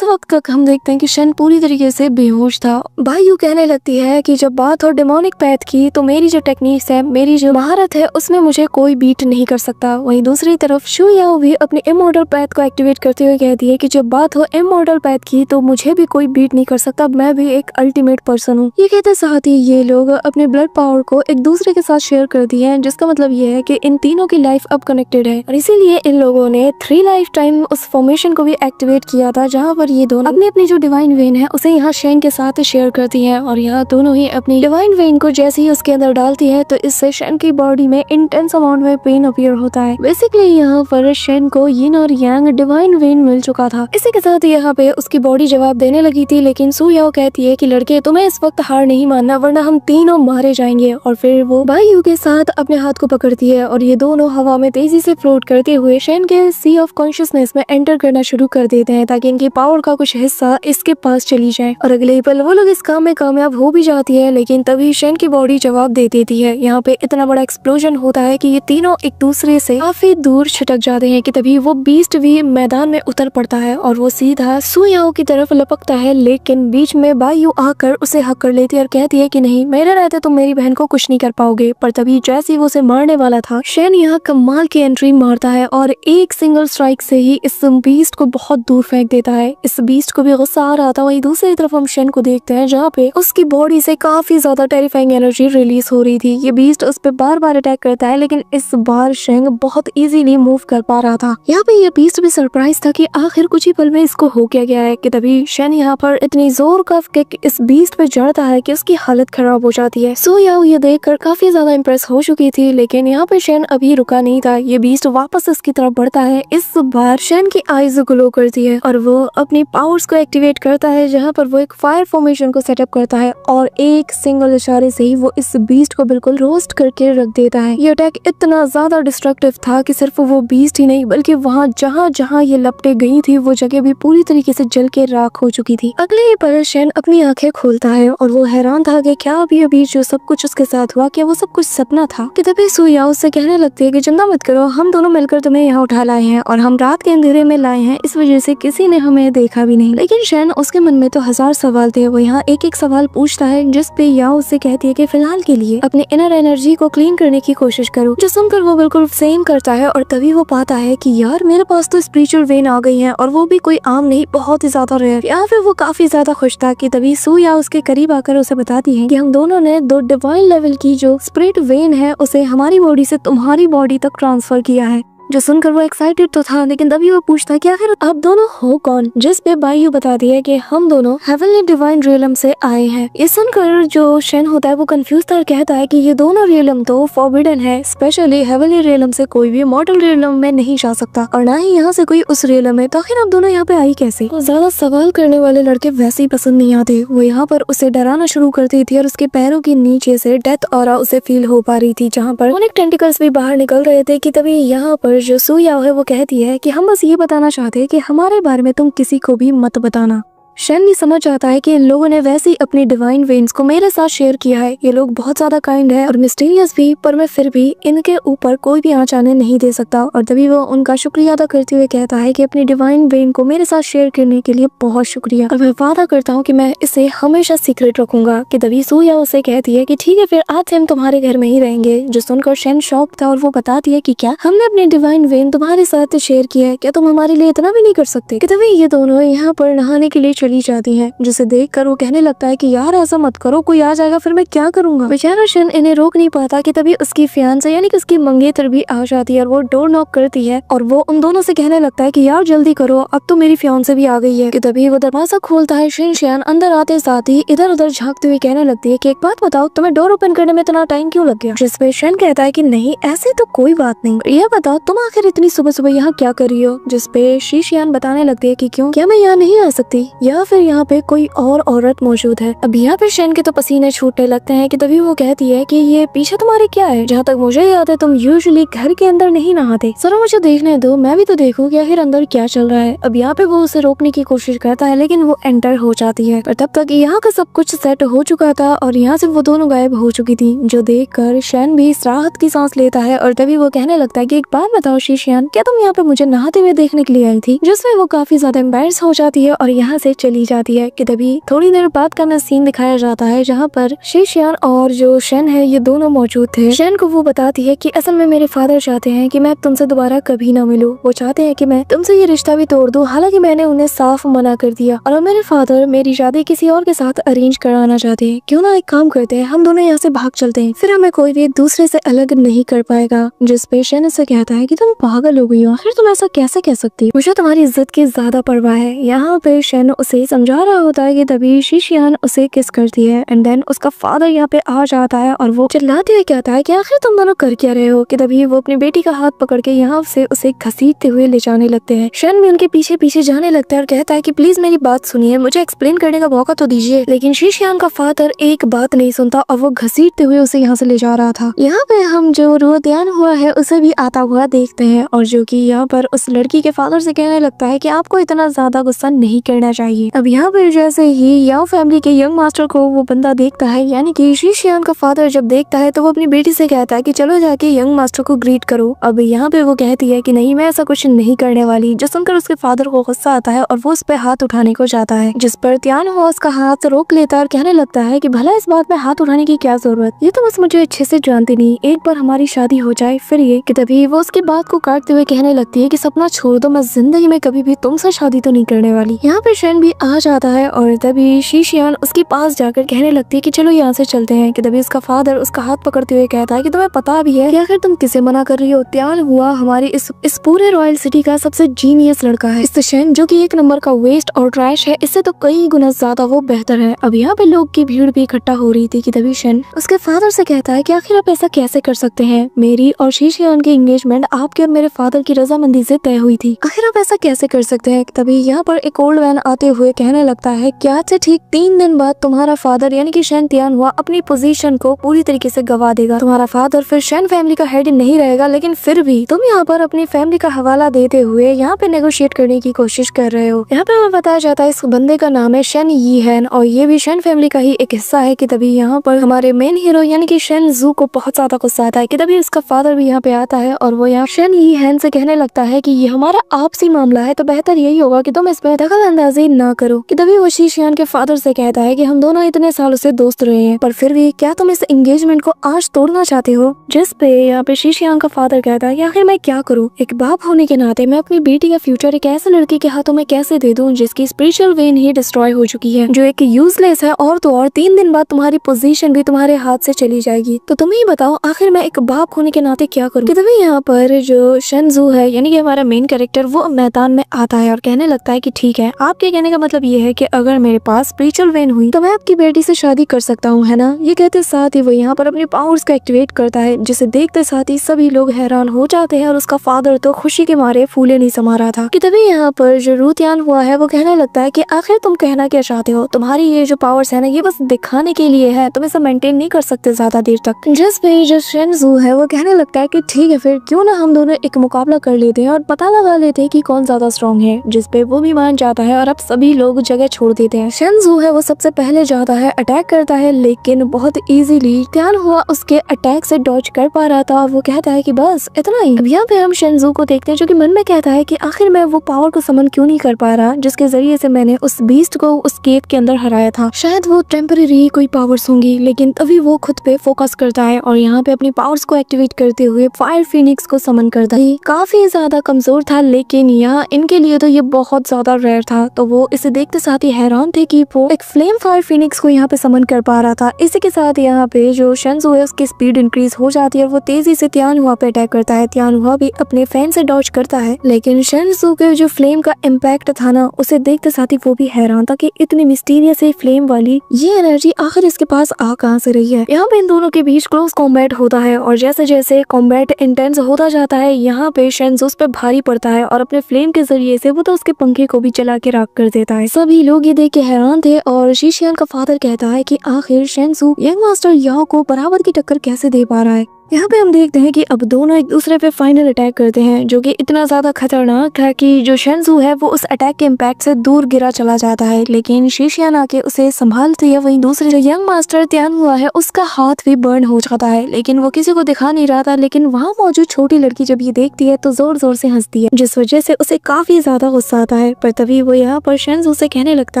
वक्त तक हम देखते हैं कि शेन पूरी तरीके से बेहोश था। बायू कहने लगती है कि जब बात हो डेमोनिक पैथ की तो मेरी जो टेक्निक्स है, मेरी जो महारत है, उसमें मुझे कोई बीट नहीं कर सकता। वहीं दूसरी तरफ सुयाओ भी अपने इमॉर्टल पैथ को एक्टिवेट करते हुए कहती है कि जब बात हो इमॉर्टल पैथ की तो मुझे भी कोई बीट नहीं कर सकता, मैं भी एक अल्टीमेट पर्सन हूँ। ये कहते साथ ही ये लोग अपने ब्लड पावर को एक दूसरे के साथ शेयर कर दिए हैं, जिसका मतलब ये है कि इन तीनों की लाइफ अब कनेक्टेड है। और इसीलिए इन लोगों ने 3 लाइफ टाइम उस फॉर्मेशन को भी एक्टिवेट किया था, जहाँ पर ये दोनों अपनी जो डिवाइन वेन है उसे यहाँ शेन के साथ शेयर करती है। और यहाँ दोनों ही अपनी डिवाइन वेन को जैसे ही उसके अंदर डालती है तो इससे शेन की बॉडी में इंटेंस अमाउंट में पेन अपीयर होता है। बेसिकली यहाँ पर शेन को यिन और यांग डिवाइन वेन मिल चुका था। इसी के साथ यहाँ पे उसकी बॉडी जवाब देने लगी थी, लेकिन सुयाओ कहती है कि लड़के, तुम्हें इस वक्त हार नहीं मानना वरना हम तीनों मारे जाएंगे। और फिर वो बायू के साथ अपने हाथ को पकड़ती है और ये दोनों हवा में तेजी से फ्लोट करते हुए शेन के सी ऑफ कॉन्शियसनेस में एंटर करना शुरू कर देते हैं, ताकि इनकी पावर का कुछ हिस्सा इसके पास चली जाए। और अगले पल वो लोग इस काम में कामयाब हो भी जाती है, लेकिन तभी शेन की बॉडी जवाब दे देती है। यहाँ पे इतना बड़ा एक्सप्लोजन होता है कि ये तीनों एक दूसरे से काफी दूर छिटक जाते हैं। कि तभी वो बीस्ट भी मैदान में उतर पड़ता है और वो सीधा सुयाओ की तरफ लपकता है, लेकिन बीच में बायू आकर उसे हक कर लेती है और कहती है कि नहीं, मेरे रहते तुम मेरी बहन को कुछ नहीं कर पाओगे। पर तभी जैसे ही वो उसे मारने वाला था, शेन यहाँ कमाल की एंट्री मारता है और एक सिंगल स्ट्राइक से ही इस बीस्ट को बहुत दूर फेंक देता है। इस बीस्ट को भी गुस्सा आ रहा था। वहीं दूसरी तरफ हम शेन को देखते हैं जहाँ पे उसकी बॉडी से काफी ज्यादा टेरिफाइंग एनर्जी रिलीज हो रही थी। ये बीस्ट उस पे बार बार अटैक करता है, लेकिन इस बार शेन बहुत इजीली मूव कर पा रहा था। यहाँ पे ये बीस्ट भी सरप्राइज था कि आखिर कुछ ही पल में इसको हो क्या गया है। कि तभी शेन यहाँ पर इतनी जोर का किक इस बीस्ट पे जड़ता है कि उसकी हालत खराब हो जाती है। सो याओ ये देखकर काफी ज्यादा इम्प्रेस हो चुकी थी, लेकिन यहाँ पे शेन अभी रुका नहीं था। ये बीस्ट वापस इसकी तरफ बढ़ता है। इस बार शेन की आईज ग्लो करती है और वो अपनी पावर्स को एक्टिवेट करता है, जहाँ पर वो एक फायर फॉर्मेशन को सेटअप करता है और एक सिंगल इशारे से ही वो इस बीस्ट को बिल्कुल रोस्ट करके रख देता है। ये अटैक इतना ज्यादा डिस्ट्रक्टिव था कि सिर्फ वो बीस्ट ही नहीं बल्कि वहाँ जहाँ जहाँ ये लपटे गई थी वो जगह भी पूरी तरीके से जल के राख हो चुकी थी। अगले ही पल शेन अपनी आंखें खोलता है और वो हैरान था कि क्या अभी अभी जो सब कुछ उसके साथ हुआ, क्या वो सब कुछ सपना था। कि तभी सू याओ उससे कहने लगती है कि चिंता मत करो, हम दोनों मिलकर तुम्हें यहाँ उठा लाए हैं और हम रात के अंधेरे में लाए हैं, इस वजह से किसी ने हमें देखा भी नहीं। लेकिन शेन उसके मन में तो हजार सवाल थे। वो यहाँ एक एक सवाल पूछता है, जिस पे याओ उससे कहती है कि फिलहाल के लिए अपने इनर एनर्जी को क्लीन करने की कोशिश करो। जो सुनकर वो बिल्कुल सेम करता है और तभी वो पाता है कि यार मेरे पास तो स्पिरिचुअल वेन आ गई है और वो भी कोई आम नहीं, बहुत ही ज्यादा रेयर। यहाँ पे वो काफी ज्यादा खुश था कि तभी सू याओ उसके करीब आकर उसे बताती है कि हम दोनों ने दो डिवाइन लेवल की जो स्पिरिट वेन है उसे हमारी बॉडी से तुम्हारी बॉडी तक ट्रांसफर किया है। जो सुनकर वो एक्साइटेड तो था, लेकिन तभी वो पूछता है कि आखिर आप दोनों हो कौन। जिस पे बायू बताती है कि हम दोनों हेवनली डिवाइन रियलम से आए हैं। ये सुनकर जो शेन होता है वो कंफ्यूज था और कहता है कि ये दोनों रियलम तो फॉरबिडन है, स्पेशली हेवनली रियलम से कोई भी मॉर्टल रियलम में नहीं जा सकता और ना ही यहाँ से कोई उस रियलम में, तो आखिर आप दोनों यहाँ पे आई कैसे। तो ज्यादा सवाल करने वाले लड़के वैसे ही पसंद नहीं आते। वो यहाँ पर उसे डराना शुरू करती थी और उसके पैरों के नीचे से डेथ ऑरा उसे फील हो पा रही थी, जहाँ पर अनेक टेंटिकल्स भी बाहर निकल रहे थे। कि तभी यहाँ पर जो सू याओ है वो कहती है कि हम बस ये बताना चाहते हैं कि हमारे बारे में तुम किसी को भी मत बताना। शेन भी समझ जाता है कि इन लोगों ने वैसे ही अपनी डिवाइन वेन्स को मेरे साथ शेयर किया है। ये लोग बहुत ज्यादा काइंड है और मिस्टीरियस भी, पर मैं फिर भी इनके ऊपर कोई भी आँच आने नहीं दे सकता। और तभी वो उनका शुक्रिया अदा करते हुए कहता है कि अपनी डिवाइन वेन को मेरे साथ शेयर करने के लिए बहुत शुक्रिया और मैं वादा करता हूँ कि मैं इसे हमेशा सीक्रेट रखूंगा। कि तभी सू याओ उसे कहती है कि ठीक है फिर आज से हम तुम्हारे घर में ही रहेंगे। जो सुनकर शेन शॉक था और वो बताती है कि क्या हमने अपनी डिवाइन वेन तुम्हारे साथ शेयर किया है, क्या तुम हमारे लिए इतना भी नहीं कर सकते। कि तभी ये दोनों यहाँ पर नहाने के लिए चली जाती हैं, जिसे देखकर वो कहने लगता है कि यार ऐसा मत करो, कोई आ जाएगा फिर मैं क्या करूंगा। बेचारा शेन इन्हें रोक नहीं पाता। कि तभी उसकी फियांसे यानी कि उसकी मंगेतर भी आ जाती है और वो डोर नॉक करती है और वो उन दोनों से कहने लगता है कि यार जल्दी करो, अब तो मेरी फियांसे भी आ गई है। कि तभी वो दरवाजा खोलता है। शिनशियान अंदर आते साथ ही इधर उधर झांकते हुए कहने लगती है कि एक बात बताओ, तुम्हें डोर ओपन करने में इतना टाइम क्यों लग गया। जिसपे शेन कहता है कि नहीं ऐसे तो कोई बात नहीं, ये बताओ तुम आखिर इतनी सुबह सुबह यहाँ क्या कर रही हो। जिसपे शिनशियान बताने लगती है कि क्यों, क्या मैं यहाँ नहीं आ सकती या फिर यहाँ पे कोई और औरत मौजूद है। अब यहाँ पे शेन के तो पसीने छूटने लगते हैं। कि तभी वो कहती है कि ये पीछे तुम्हारे क्या है, जहाँ तक मुझे याद है तुम यूजुअली घर के अंदर नहीं नहाते। सरो मुझे देखने दो, मैं भी तो देखूं कि आखिर अंदर क्या चल रहा है। अब यहाँ पे वो उसे रोकने की कोशिश करता है लेकिन वो एंटर हो जाती है। पर तब तक यहाँ का सब कुछ सेट हो चुका था और यहाँ से वो दोनों गायब हो चुकी थी, जो देख कर शेन भी राहत की सांस लेता है। और तभी वो कहने लगता है कि एक बात बताओ शिनशियान, क्या तुम यहाँ पे मुझे नहाते हुए देखने के लिए आई थी। जिसमें वो काफी ज्यादा एम्बैरेस हो जाती है और यहाँ से चली जाती है। कि तभी थोड़ी देर बाद का ना सीन दिखाया जाता है, जहाँ पर शिनशियान और जो शेन है ये दोनों मौजूद थे। शेन को वो बताती है कि असल में मेरे फादर चाहते हैं कि मैं तुमसे दोबारा कभी ना मिलूं। वो चाहते हैं कि मैं तुमसे ये रिश्ता भी तोड़ दूं, हालांकि मैंने उन्हें साफ मना कर दिया और मेरे फादर मेरी शादी किसी और के साथ अरेंज कराना चाहते हैं। क्यों ना एक काम करते हैं, हम दोनों यहाँ से भाग चलते हैं, फिर हमें कोई भी एक दूसरे से अलग नहीं कर पाएगा। जिसपे शेन से कहता है कि तुम पागल हो गई हो, आखिर तुम ऐसा कैसे कह सकती हो, मुझे तुम्हारी इज्जत की ज्यादा परवाह है। यहाँ पे शेन उसे समझा रहा होता है कि तभी शिनशियान उसे किस करती है एंड देन उसका फादर यहाँ पे आ जाता है और वो चिल्लाते हुए कहता है कि आखिर तुम दोनों कर क्या रहे हो। कि तभी वो अपनी बेटी का हाथ पकड़ के यहाँ से उसे घसीटते हुए ले जाने लगते हैं। शेन भी उनके पीछे पीछे जाने लगता है और कहता है कि प्लीज मेरी बात सुनिए, मुझे एक्सप्लेन करने का मौका तो दीजिए। लेकिन शिनशियान का फादर एक बात नहीं सुनता और वो घसीटते हुए उसे यहाँ से ले जा रहा था। यहाँ पे हम जो रुओतियान हुआ है उसे भी आता हुआ देखते हैं और जो कि यहाँ पर उस लड़की के फादर से कहने लगता है कि आपको इतना ज्यादा गुस्सा नहीं करना चाहिए। अब यहाँ पर जैसे ही याओ फैमिली के यंग मास्टर को वो बंदा देखता है, यानी कि शिनशियान का फादर जब देखता है तो वो अपनी बेटी से कहता है कि चलो जाके यंग मास्टर को ग्रीट करो। अब यहाँ पे वो कहती है कि नहीं मैं ऐसा कुछ नहीं करने वाली। जो सुनकर उसके फादर को गुस्सा आता है और वो उस पे हाथ उठाने को जाता है, जिस पर त्यान हुआ उसका हाथ रोक लेता है और कहने लगता है कि भला इस बात में हाथ उठाने की क्या जरूरत, ये तो बस मुझे अच्छे से जानती नहीं, एक बार हमारी शादी हो जाए फिर ये। कि तभी वो उसकी बात को काटते हुए कहने लगती है कि सपना छोड़ दो, मैं जिंदगी में कभी भी तुमसे शादी तो नहीं करने वाली। यहाँ पे शेन भी भी आ जाता है और तभी शीशियान उसके पास जाकर कहने लगती है कि चलो यहाँ से चलते हैं। कि तभी उसका फादर उसका हाथ पकड़ते हुए कहता है कि तुम्हें पता भी है कि आखिर तुम किसे मना कर रही हो। त्यान हुआ हमारी इस पूरे रॉयल सिटी का सबसे जीनियस लड़का है। इस शन जो कि एक नंबर का वेस्ट और ट्रैश है, इससे तो कई गुना ज्यादा वो बेहतर है। अब यहाँ पे लोग की भीड़ भी इकट्ठा हो रही थी कि तभी शन उसके फादर से कहता है कि आखिर आप ऐसा कैसे कर सकते हैं, मेरी और शीशियान की एंगेजमेंट आपके और मेरे फादर की रजामंदी से तय हुई थी, आखिर आप ऐसा कैसे कर सकते हैं। तभी यहाँ पर एक ओल्ड मैन आते हुए कहने लगता है कि आज से ठीक 3 दिन बाद तुम्हारा फादर यानी कि शन त्यान हुआ अपनी पोजीशन को पूरी तरीके से गवा देगा। तुम्हारा फादर फिर शन फैमिली का हेड नहीं रहेगा, लेकिन फिर भी तुम यहाँ पर अपनी फैमिली का हवाला देते हुए यहाँ पे नेगोशिएट करने की कोशिश कर रहे हो। यहाँ पे हमें बताया जाता है इस बंदे का नाम है शन यी हैन और ये भी शन फैमिली का ही एक हिस्सा है। कि तभी यहाँ पर हमारे मेन हीरो यानी कि शन जू को बहुत ज्यादा गुस्सा आता है। कि तभी उसका फादर भी यहाँ पे आता है और वो यहाँ शन यी हैन से कहने लगता है कि ये हमारा आपसी मामला है, तो बेहतर यही होगा कि तुम इसमें दखल अंदाजी ना करो। कि तभी वो शीशियान के फादर से कहता है कि हम दोनों इतने सालों से दोस्त रहे हैं, पर फिर भी क्या तुम इस एंगेजमेंट को आज तोड़ना चाहते हो। जिस पे यहाँ पे शीशियान का फादर कहता है कि आखिर मैं क्या करूँ, एक बाप होने के नाते मैं अपनी बेटी का फ्यूचर एक ऐसे लड़के के हाथों में कैसे दे दूं जिसकी स्पिरिचुअल वेन ही डिस्ट्रॉय हो चुकी है, जो एक यूजलेस है, और तो और 3 दिन बाद तुम्हारी पोजीशन भी तुम्हारे हाथ से चली जाएगी। तो तुम ही बताओ आखिर मैं एक बाप होने के नाते क्या करूँ। तभी यहाँ पर जो शन जू है यानी कि हमारा मेन कैरेक्टर वो मैदान में आता है और कहने लगता है कि ठीक है, आपके कहने का मतलब ये है कि अगर मेरे पास स्पिरिचुअल वेन हुई तो मैं आपकी बेटी से शादी कर सकता हूँ, है ना। ये कहते साथ ही वो यहाँ पर अपने पावर्स को एक्टिवेट करता है, जिसे देखते साथ ही सभी लोग हैरान हो जाते हैं और उसका फादर तो खुशी के मारे फूले नहीं समा रहा था। कि तभी यहाँ पर जो रूतियान हुआ है वो कहने लगता है कि आखिर तुम कहना क्या चाहते हो, तुम्हारी ये जो पावर्स है ना ये बस दिखाने के लिए है, तुम इसे मेंटेन नहीं कर सकते ज्यादा देर तक। जिस पे जो शन जू है वो कहने लगता है कि ठीक है, फिर क्यों ना हम दोनों एक मुकाबला कर लेते हैं और पता लगा लेते हैं कि कौन ज्यादा स्ट्रॉन्ग है। जिस पे वो भी मान जाता है और अब सभी लोग जगह छोड़ देते हैं। शन जू है वो सबसे पहले जाता है, अटैक करता है, लेकिन बहुत इजीली त्यान हुआ उसके अटैक से डॉज कर पा रहा था और वो कहता है कि बस इतना ही। अब यहाँ पे हम शन जू को देखते हैं जो कि मन में कहता है कि आखिर मैं वो पावर को समन क्यों नहीं कर पा रहा जिसके जरिए से मैंने उस बीस्ट को उस केव के अंदर हराया था। शायद वो टेम्पररी कोई पावर्स होंगी, लेकिन तभी वो खुद पे फोकस करता है और यहाँ पे अपनी पावर्स को एक्टिवेट करते हुए फायर फिनिक्स को समन करता है। काफी ज्यादा कमजोर था, लेकिन यहाँ इनके लिए तो ये बहुत ज्यादा रेयर था, तो वो इसे देखते साथ ही हैरान थे कि वो एक फ्लेम फायर फिनिक्स को यहाँ पे समन कर पा रहा था। इसी के साथ यहाँ पे जो शन जू है उसकी स्पीड इंक्रीज हो जाती है और वो तेजी से त्यान हुआ पे अटैक करता है। त्यान हुआ भी अपने फैन से डॉज करता है, लेकिन शन जू के जो फ्लेम का इम्पैक्ट था ना उसे देखते साथ ही वो भी हैरान था कि इतनी मिस्टीरियस फ्लेम वाली ये एनर्जी आखिर इसके पास आ कहां से रही है। यहाँ पे इन दोनों के बीच क्लोज कॉम्बैट होता है और जैसे जैसे कॉम्बैट इंटेंस होता जाता है यहाँ पे शन जू उस पे भारी पड़ता है और अपने फ्लेम के जरिए से वो तो उसके पंखे को भी चला के राख कर देता है। सभी लोग ये देख के हैरान थे और शीशियान का फादर कहता है कि आखिर शन जू यंग मास्टर याओ को बराबर की टक्कर कैसे दे पा रहा है। यहाँ पे हम देखते हैं कि अब दोनों एक दूसरे पे फाइनल अटैक करते हैं, जो कि इतना ज्यादा खतरनाक था कि जो शन जू है वो उस अटैक के इम्पैक्ट से दूर गिरा चला जाता है, लेकिन शीशियान आके उसे संभालती है। वहीं दूसरे जो यंग मास्टर त्यान हुआ है उसका हाथ भी बर्न हो जाता है, लेकिन वो किसी को दिखा नहीं रहा था। लेकिन वहाँ मौजूद छोटी लड़की जब ये देखती है तो जोर जोर से हंसती है, जिस वजह से उसे काफी ज्यादा गुस्सा आता है। पर तभी वो यहाँ पर शन जू से कहने लगता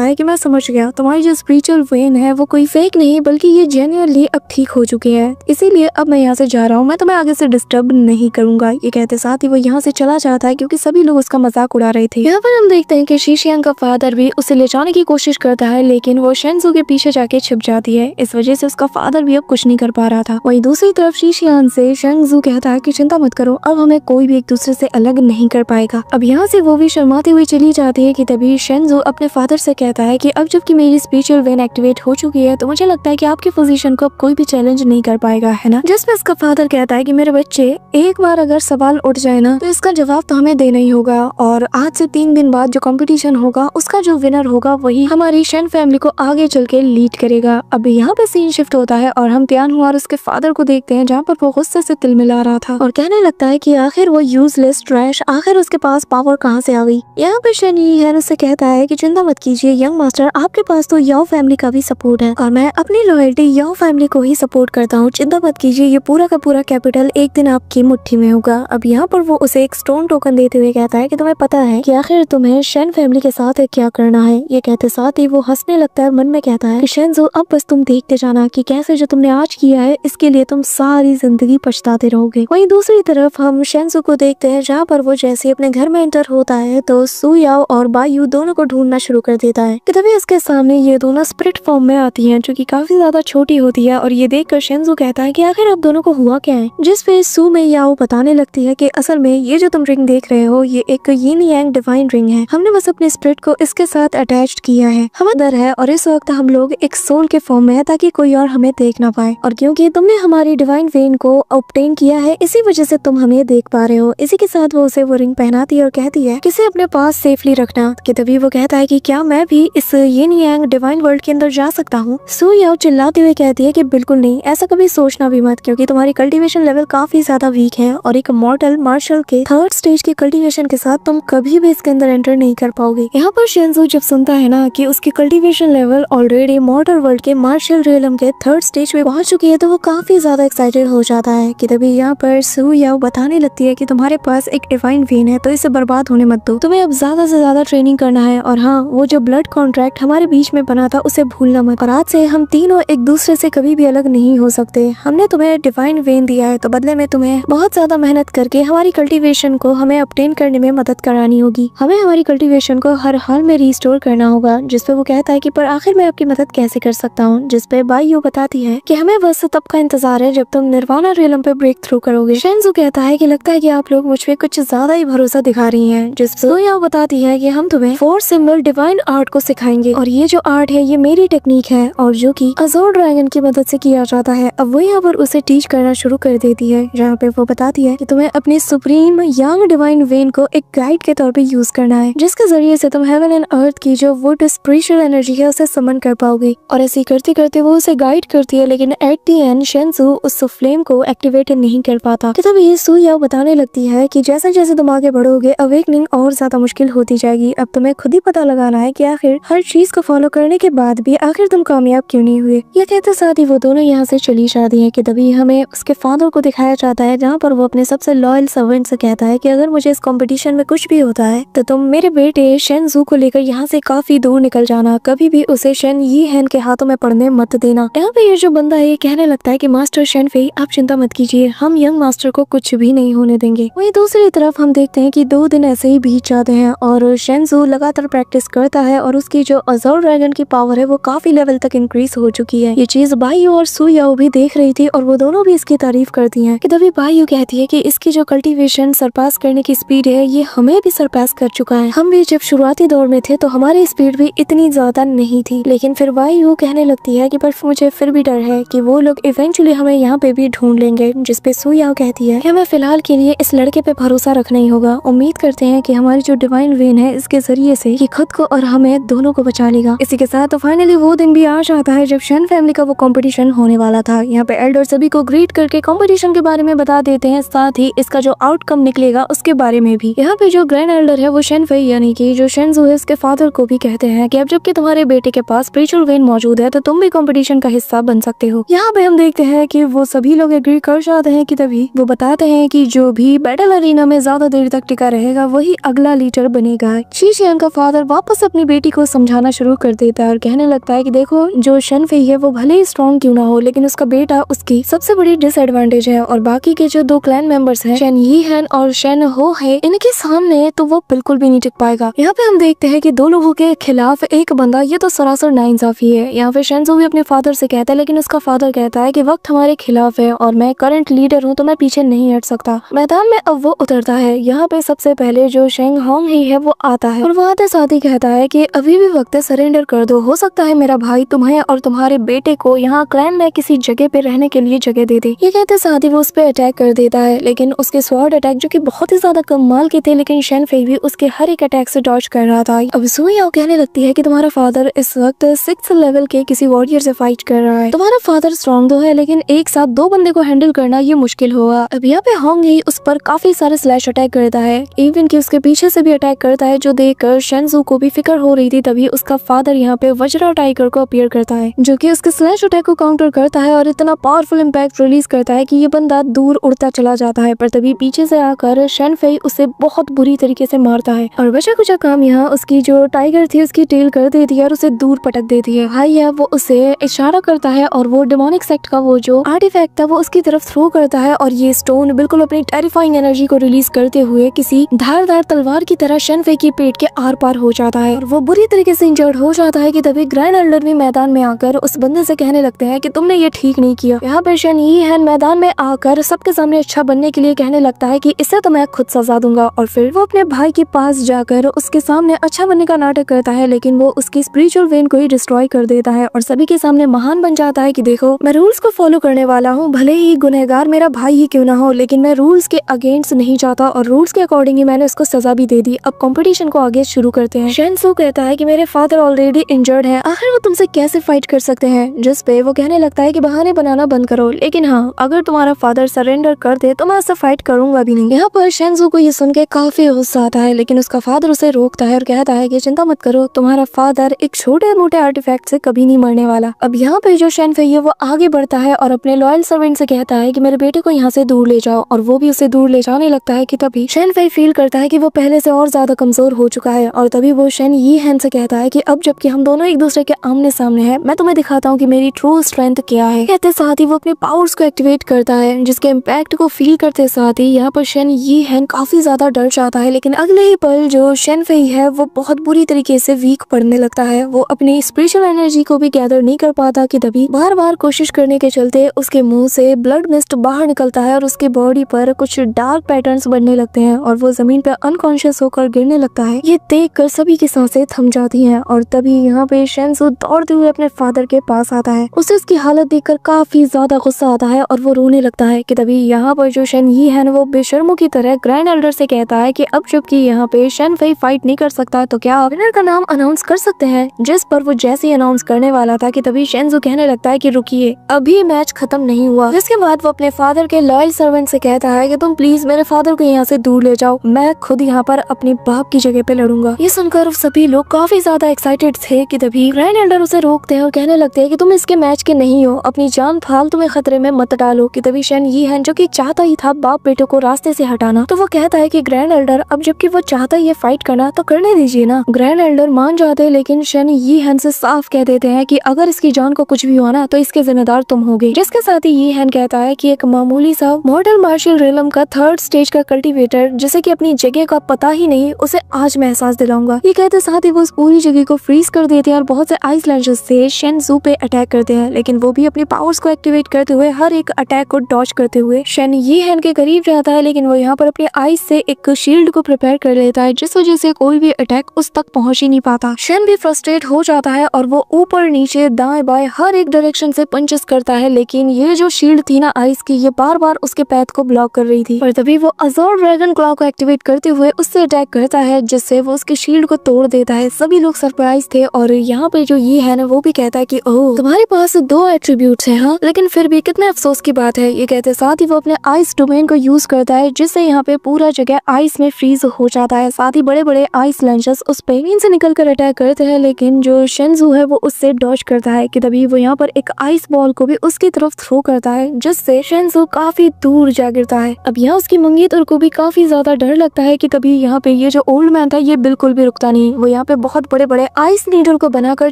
है कि मैं समझ गया, तुम्हारी जो स्पिरिचुअल वेन है वो कोई फेक नहीं बल्कि ये जेन्युइनली अब ठीक हो चुकी है, इसीलिए अब मैं यहाँ से जा रहा हूँ, मैं तुम्हें आगे से डिस्टर्ब नहीं करूंगा। ये कहते साथ ही वो यहाँ से चला जाता है क्योंकि सभी लोग उसका मजाक उड़ा रहे थे। यहाँ पर हम देखते हैं कि शीशियान का फादर भी उसे ले जाने की कोशिश करता है, लेकिन वो शन जू के पीछे जाके छिप जाती है। इस वजह से उसका फादर भी अब कुछ नहीं कर पा रहा था। वहीं दूसरी तरफ शीशियान से शन जू कहता है कि चिंता मत करो, अब हमें कोई भी एक दूसरे से अलग नहीं कर पाएगा। अब यहाँ से वो भी शर्माती हुई चली जाती है कि तभी शन जू अपने फादर से कहता है कि अब जबकि मेरी स्पिरिचुअल वेन एक्टिवेट हो चुकी है तो मुझे लगता है कि आपकी पोजीशन को अब कोई भी चैलेंज नहीं कर पाएगा, है ना। जिसमें उसका फादर कहता है कि मेरे बच्चे, एक बार अगर सवाल उठ जाए ना तो इसका जवाब तो हमें देना ही होगा, और आज से 3 दिन बाद जो कंपटीशन होगा उसका जो विनर होगा वही हमारी शन फैमिली को आगे चल के लीड करेगा। अब यहाँ पे सीन शिफ्ट होता है और हम त्यान हुआ और उसके फादर को देखते हैं, जहाँ पर वो गुस्से से तिल मिला रहा था और कहने लगता है कि आखिर वो यूजलेस ट्रैश, आखिर उसके पास पावर कहाँ से आ गई। यहाँ पे शन यी हैन उससे कहता है कि चिंता मत कीजिए यंग मास्टर, आपके पास तो याओ फैमिली का भी सपोर्ट है और मैं अपनी लॉयल्टी याओ फैमिली को ही सपोर्ट करता हूँ, चिंता मत कीजिए, ये पूरा का का पूरा कैपिटल एक दिन आपकी मुट्ठी में होगा। अब यहाँ पर वो उसे एक स्टोन टोकन देते हुए कहता है कि तुम्हें पता है कि आखिर तुम्हें शेन फैमिली के साथ क्या करना है। ये कहते साथ ही वो हंसने लगता है और मन में कहता है कि शेंजू अब बस तुम देखते जाना कि कैसे जो तुमने आज किया है इसके लिए तुम सारी जिंदगी पछताते रहोगे। वहीं दूसरी तरफ हम शेंजू को देखते हैं जहाँ पर वो जैसे अपने घर में एंटर होता है तो सू याओ और बायू दोनों को ढूंढना शुरू कर देता है कि तभी उसके सामने ये दोनों स्पिरिट फॉर्म में आती हैं जो कि काफी ज्यादा छोटी होती है। और ये देखकर शेंजू कहता है कि आखिर आप दोनों को हुआ क्या है, जिस पे सू में याओ बताने लगती है कि असल में ये जो तुम रिंग देख रहे हो ये एक यिन यांग डिवाइन रिंग है। हमने बस अपने स्पिरिट को इसके साथ अटैच किया है। हम अंदर है और इस वक्त हम लोग एक सोल के फॉर्म में है ताकि कोई और हमें देख ना पाए। और क्योंकि तुमने हमारी डिवाइन वेन को ऑब्टेन किया है इसी वजह से तुम हमें देख पा रहे हो। इसी के साथ वो उसे वो रिंग पहनाती है और कहती है कि इसे अपने पास सेफली रखना। कि तभी वो कहता है कि क्या मैं भी इस यिन यांग डिवाइन वर्ल्ड के अंदर जा सकता हूँ। सू याओ चिल्लाते हुए कहती है कि बिल्कुल नहीं, ऐसा कभी सोचना भी मत, क्योंकि तुम्हारी कल्टीवेशन लेवल काफी ज्यादा वीक है और एक मॉर्टल मार्शल के 3rd स्टेज के कल्टीवेशन के साथ तुम कभी भी इसके अंदर एंटर नहीं कर पाओगे। यहाँ पर शेंजू जब सुनता है ना कि उसकी कल्टीवेशन लेवल ऑलरेडी मॉर्टल वर्ल्ड के मार्शल रियलम के 3rd स्टेज पे पहुंच चुकी है तो वो काफी ज्यादा एक्साइटेड हो जाता है। कि तभी यहाँ पर सू याओ बताने लगती है कि तुम्हारे पास एक डिवाइन वेन है तो इसे बर्बाद होने मत दो, तुम्हें अब ज्यादा से ज्यादा ट्रेनिंग करना है। और हाँ, वो जो ब्लड कॉन्ट्रैक्ट हमारे बीच में बना था उसे भूलना मत। और आज से हम तीनों एक दूसरे से कभी भी अलग नहीं हो सकते। हमने तुम्हें डिवाइन वेन दिया है तो बदले में तुम्हें बहुत ज्यादा मेहनत करके हमारी कल्टीवेशन को हमें ऑब्टेन करने में मदद करानी होगी। हमें हमारी कल्टीवेशन को हर हाल में रिस्टोर करना होगा। जिसपे वो कहता है कि पर आखिर मैं आपकी मदद कैसे कर सकता हूँ। जिसपे बायू बताती है कि हमें बस तब का इंतजार है जब तुम निर्वाणा रियलम पे ब्रेक थ्रू करोगे। शेंजू कहता है कि लगता है कि आप लोग मुझ पे कुछ ज्यादा ही भरोसा दिखा रही हैं। जिसपे याओ बताती है कि हम तुम्हें 4 सिंबल डिवाइन आर्ट को सिखाएंगे और ये जो आर्ट है ये मेरी टेक्निक है और जो कि अज़ोर ड्रैगन की मदद से किया जाता है। अब वो यहाँ पर उसे टीच करना शुरू कर देती है जहाँ पे वो बताती है कि तुम्हें अपनी सुप्रीम यांग डिवाइन वेन को एक गाइड के तौर पे यूज करना है, जिसके जरिए से तुम हेवन एंड अर्थ की जो वुड स्पिरिचुअल एनर्जी है उसे समन कर पाओगे। और ऐसे करते करते वो उसे गाइड करती है लेकिन एट द एंड शेंजू उस फ्लेम को एक्टिवेट नहीं कर पाता। तभी सू याओ बताने लगती है कि जैसे जैसे तुम आगे बढ़ोगे अवेकनिंग और ज्यादा मुश्किल होती जाएगी। अब तुम्हें खुद ही पता लगाना है कि आखिर हर चीज को फॉलो करने के बाद भी आखिर तुम कामयाब क्यों नहीं हुए। ये कहते साथ ही वो दोनों यहाँ से चली जाती है। कि तभी हमें उसके फादर को दिखाया जाता है जहाँ पर वो अपने सबसे लॉयल सर्वेंट से कहता है कि अगर मुझे इस कंपटीशन में कुछ भी होता है तो तुम मेरे बेटे शेंजू को लेकर यहाँ से काफी दूर निकल जाना, कभी भी उसे शेन यी हैन के हाथों में पड़ने मत देना। यहाँ पे ये जो बंदा है ये कहने लगता है कि मास्टर शेन फेई आप चिंता मत कीजिए, हम यंग मास्टर को कुछ भी नहीं होने देंगे। वहीं दूसरी तरफ हम देखते हैं कि 2 दिन ऐसे ही बीत जाते हैं और शेंजू लगातार प्रैक्टिस करता है और उसकी जो अज़ोर ड्रैगन की पावर है वो काफी लेवल तक इंक्रीज हो चुकी है। ये चीज बायू और सू याओ भी देख रही थी और वो दोनों भी इसकी तारीफ करती हैं। कि तभी बायू कहती है कि इसकी जो कल्टीवेशन सरपास करने की स्पीड है ये हमें भी सरपास कर चुका है। हम भी जब शुरुआती दौर में थे तो हमारी स्पीड भी इतनी ज्यादा नहीं थी। लेकिन फिर बायू कहने लगती है कि पर मुझे फिर भी डर है कि वो लोग इवेंचुअली हमें यहाँ पे भी ढूंढ लेंगे। जिसपे सू याओ कहती है कि हमें फिलहाल के लिए इस लड़के पे भरोसा रखना ही होगा। उम्मीद करते हैं कि हमारी जो डिवाइन वेन है इसके जरिए से ये खुद को और हमें दोनों को बचा लेगा। इसी के साथ तो फाइनली वो दिन भी आ जाता है जब शेन फैमिली का वो कंपटीशन होने वाला था। यहाँ पे एल्डर सभी को ग्रीट करके कंपटीशन के बारे में बता देते हैं, साथ ही इसका जो आउटकम निकलेगा उसके बारे में भी। यहाँ पे जो ग्रैंड एल्डर है वो शेन फेई यानी कि जो शेंजू है इसके फादर को भी कहते हैं कि अब जबकि तुम्हारे बेटे के पास स्पिरिचुअल वेन मौजूद है तो तुम भी कंपटीशन का हिस्सा बन सकते हो। यहाँ पे हम देखते हैं कि वो सभी लोग एग्री कर जाते हैं। कि तभी वो बताते हैं कि जो भी बैटल अरीना में ज्यादा देर तक टिका रहेगा वही अगला लीडर बनेगा। शी चियान का फादर वापस अपनी बेटी को समझाना शुरू कर देता है और कहने लगता है कि देखो जो शेन फेई है वो भले ही स्ट्रॉन्ग क्यों ना हो लेकिन उसका बेटा उसकी सबसे बड़ी डिसएडवांटेज है और बाकी के जो 2 क्लैन मेंबर्स हैं शेन यी हैन और शेन हो है इनके सामने तो वो बिल्कुल भी नहीं टिक पाएगा। यहाँ पे हम देखते हैं कि 2 लोगों के खिलाफ एक बंदा, ये तो सरासर नाइंसाफी है। यहाँ पे शेंजू भी अपने फादर से कहता है लेकिन उसका फादर कहता है कि वक्त हमारे खिलाफ है और मैं करंट लीडर हूँ तो मैं पीछे नहीं हट सकता। मैदान में अब वो उतरता है। यहाँ पे सबसे पहले जो शेंग होंग ही है वो आता है और वो आते साथ ही कहता है कि अभी भी वक्त है, सरेंडर कर दो। हो सकता है मेरा भाई तुम्हें और तुम्हारे बेटे को यहाँ क्लैन में किसी जगह पे रहने के लिए जगह दे दे। ये कहते साथ ही वो उस पे अटैक कर देता है लेकिन उसके स्वॉर्ड अटैक जो कि बहुत ही ज्यादा कमाल के थे लेकिन शेन फेई भी उसके हर एक अटैक से डॉज कर रहा था। अब सू याओ कहने लगती है कि तुम्हारा फादर इस वक्त 6th लेवल के किसी वॉरियर से फाइट कर रहा है। तुम्हारा फादर स्ट्रॉन्ग तो है लेकिन एक साथ 2 बंदे को हैंडल करना ये मुश्किल होगा। अब यहाँ पे होंग ही उस पर काफी सारे स्लैश अटैक करता है, इवन कि उसके पीछे से भी अटैक करता है जो देखकर शेंजू को भी फिक्र हो रही थी। तभी उसका फादर यहाँ पे वज्रा टाइगर को अपीयर करता है जो कि उसके स्लैश अटैक को काउंटर करता है और इतना पावरफुल इम्पैक्ट रिलीज करता है कि ये बंदा दूर उड़ता चला जाता है, पर तभी पीछे से आकर शन फेई उसे बहुत बुरी तरीके से मारता है और बचा कुछ काम यहाँ उसकी जो टाइगर थी उसकी टेल कर देती है और उसे दूर पटक देती है। भाई है वो उसे इशारा करता है और वो डेमोनिक सेक्ट का वो जो आर्टिफैक्ट था वो उसकी तरफ थ्रो करता है और ये स्टोन बिल्कुल अपनी टेरिफाइंग एनर्जी को रिलीज करते हुए किसी धारदार तलवार की तरह शन फेई के पेट के आर पार हो जाता है और वो बुरी तरीके से इंजर्ड हो जाता है कि तभी ग्रैंड एल्डर भी मैदान में आकर उस बंदे से कहने लगते हैं कि तुमने ये ठीक नहीं किया। यहाँ पर शन यी हैन मैदान में आकर सबके सामने अच्छा बनने के लिए कहने लगता है कि इससे तो मैं खुद सजा दूंगा और फिर वो अपने भाई के पास जाकर उसके सामने अच्छा बनने का नाटक करता है, लेकिन वो उसकी स्पिरिचुअल वेन को ही डिस्ट्रॉय कर देता है और सभी के सामने महान बन जाता है कि देखो मैं रूल्स को फॉलो करने वाला हूँ, भले ही गुनहगार मेरा भाई ही क्यों ना हो, लेकिन मैं रूल्स के अगेंस्ट नहीं जाता और रूल्स के अकॉर्डिंग ही मैंने उसको सजा भी दे दी। अब कंपटीशन को आगे शुरू करते हैं। शन सू कहता है कि मेरे फादर ऑलरेडी इंजर्ड है, आखिर वो तुमसे कैसे फाइट कर सकते हैं, जिस पे वो कहने लगता है कि बहाने बनाना बंद करो, लेकिन हाँ अगर तुम्हारा फादर सरेंडर कर दे तो मैं उससे फाइट करूंगा भी नहीं। यहाँ पर शन सू को ये सुन के काफी गुस्सा आता है, लेकिन उसका फादर उसे रोकता है और कहता है कि चिंता मत करो, तुम्हारा फादर एक छोटे मोटे आर्टिफैक्ट से कभी नहीं मरने वाला। अब यहाँ पे जो शन फेई है वो आगे बढ़ता है और अपने लॉयल सर्वेंट से कहता है कि मेरे बेटे को यहाँ से दूर ले जाओ और वो भी उसे दूर ले जाने लगता है कि तभी शन फेई फील करता है कि वो पहले से और ज्यादा कमजोर हो चुका है और तभी वो शन यी हैन से कहता है कि अब जबकि हम दोनों एक दूसरे के आमने सामने हैं, मैं तुम्हें दिखाता हूँ कि मेरी ट्रू स्ट्रेंथ क्या है। कहते साथ ही वो अपने पावर्स को एक्टिवेट करता है, जिसके इम्पैक्ट को फील करते साथ ही यहाँ पर शन यी हैन काफी ज्यादा डर जाता है, लेकिन अगले ही पल जो शन फेई है वो बहुत बुरी तरीके से वीक पड़ने लगता है। वो अपनी स्पिरिचुअल एनर्जी को भी गैदर नहीं कर पाता कि तभी बार बार कोशिश करने के चलते उसके मुंह से ब्लड मिस्ट बाहर निकलता है और उसके बॉडी पर कुछ डार्क पैटर्न्स बनने लगते हैं और वो जमीन पे अनकॉन्शियस होकर गिरने लगता है। ये देख कर सभी की सांसें थम जाती हैं और तभी यहाँ पे शन सू दौड़ते हुए अपने फादर के पास आता है। उसे उसकी हालत देखकर काफी ज्यादा गुस्सा आता है और वो रोने लगता है कि तभी यहाँ पर जो शन यी है वो बेशर्मों की तरह ग्रैंड एल्डर से कहता है कि अब जबकि यहाँ पे शन फेई फाइट नहीं कर सकता तो क्या विनर का नाम अनाउंस कर सकते हैं। जिस पर वो जैसे ही अनाउंस करने वाला था कि तभी शन सू कहने लगता है कि रुकिए, अभी मैच खत्म नहीं हुआ। जिसके बाद वो अपने फादर के लॉयल सर्वेंट से कहता है कि तुम प्लीज मेरे फादर को यहाँ से दूर ले जाओ, मैं खुद यहाँ पर अपने बाप की जगह पे लड़ूंगा। ये सुनकर सभी लोग काफी ज्यादा एक्साइटेड थे कि तभी ग्रैंड एल्डर उसे रोकते हैं और कहने लगते हैं कि तुम इसके मैच के नहीं हो, अपनी जान फालतू में खतरे में मत डालो। कि तभी शन यी हैन जो कि चाहता ही था बाप बेटे को रास्ते से हटाना, तो वो कहता है कि ग्रैंड एल्डर अब जबकि वो चाहता ही है फाइट करना तो करने दीजिए ना। ग्रैंड एल्डर मान जाते हैं, लेकिन शन यी हैन से साफ कह देते हैं कि अगर इसकी जान को कुछ भी हुआ ना तो इसके जिम्मेदार तुम होगे। जिसके साथ ही यी हैन कहता है कि एक मामूली सा मॉडल मार्शल रिलम का थर्ड स्टेज का कल्टीवेटर जिसे कि अपनी जगह का पता ही नहीं, उसे आज मैं एहसास दिलाऊंगा। ये कहते साथ ही वो उस पूरी जगह को फ्रीज कर देते हैं और बहुत से आइस लैंचेस से शन सू पे अटैक करते हैं, लेकिन वो भी अपनी पावर्स को एक्टिवेट करते हुए हर एक अटैक को डॉज करते हुए शन यी हैन के करीब जाता है, लेकिन वो यहाँ पर अपने आइस से एक शील्ड को प्रिपेयर कर लेता है जिस वजह से कोई भी अटैक उस तक पहुंच ही नहीं पाता। शन भी फ्रस्ट्रेट हो जाता है और वो ऊपर नीचे दाएं बाएं हर एक डायरेक्शन से पंचेस करता है, लेकिन ये जो शील्ड थी ना आइस की, ये बार बार उसके पैथ को ब्लॉक कर रही थी। और तभी वो अज़ोर ड्रैगन क्लॉ को एक्टिवेट करते हुए उससे अटैक करता है, जिससे वो उसके शील्ड को तोड़ देता है। सभी लोग सरप्राइज थे और यहाँ पे जो ये है ना वो भी कहता है कि ओह तुम्हारे पास 2 एट्रीब्यूट्स हैं, हाँ, लेकिन फिर भी कितने अफसोस की बात है। ये कहते साथ ही वो अपने आइस डोमेन को यूज करता है, जिससे यहाँ पे पूरा जगह आइस में फ्रीज हो जाता है। साथ ही बड़े बड़े आइस लंचेस उस पे से निकल कर अटैक करते हैं, लेकिन जो शन सू है वो उससे डॉज करता है। कि तभी वो यहाँ पर एक आइस बॉल को भी उसकी तरफ थ्रो करता है, जिससे शन सू काफी दूर जा गिरता है। अब यहाँ उसकी मंगेतर को भी काफी ज्यादा डर लगता है कि तभी यहाँ पे ये जो ओल्ड मैन था ये बिल्कुल भी रुकता नहीं। वो यहाँ पे बहुत बड़े बड़े आइस नीडल को बनाकर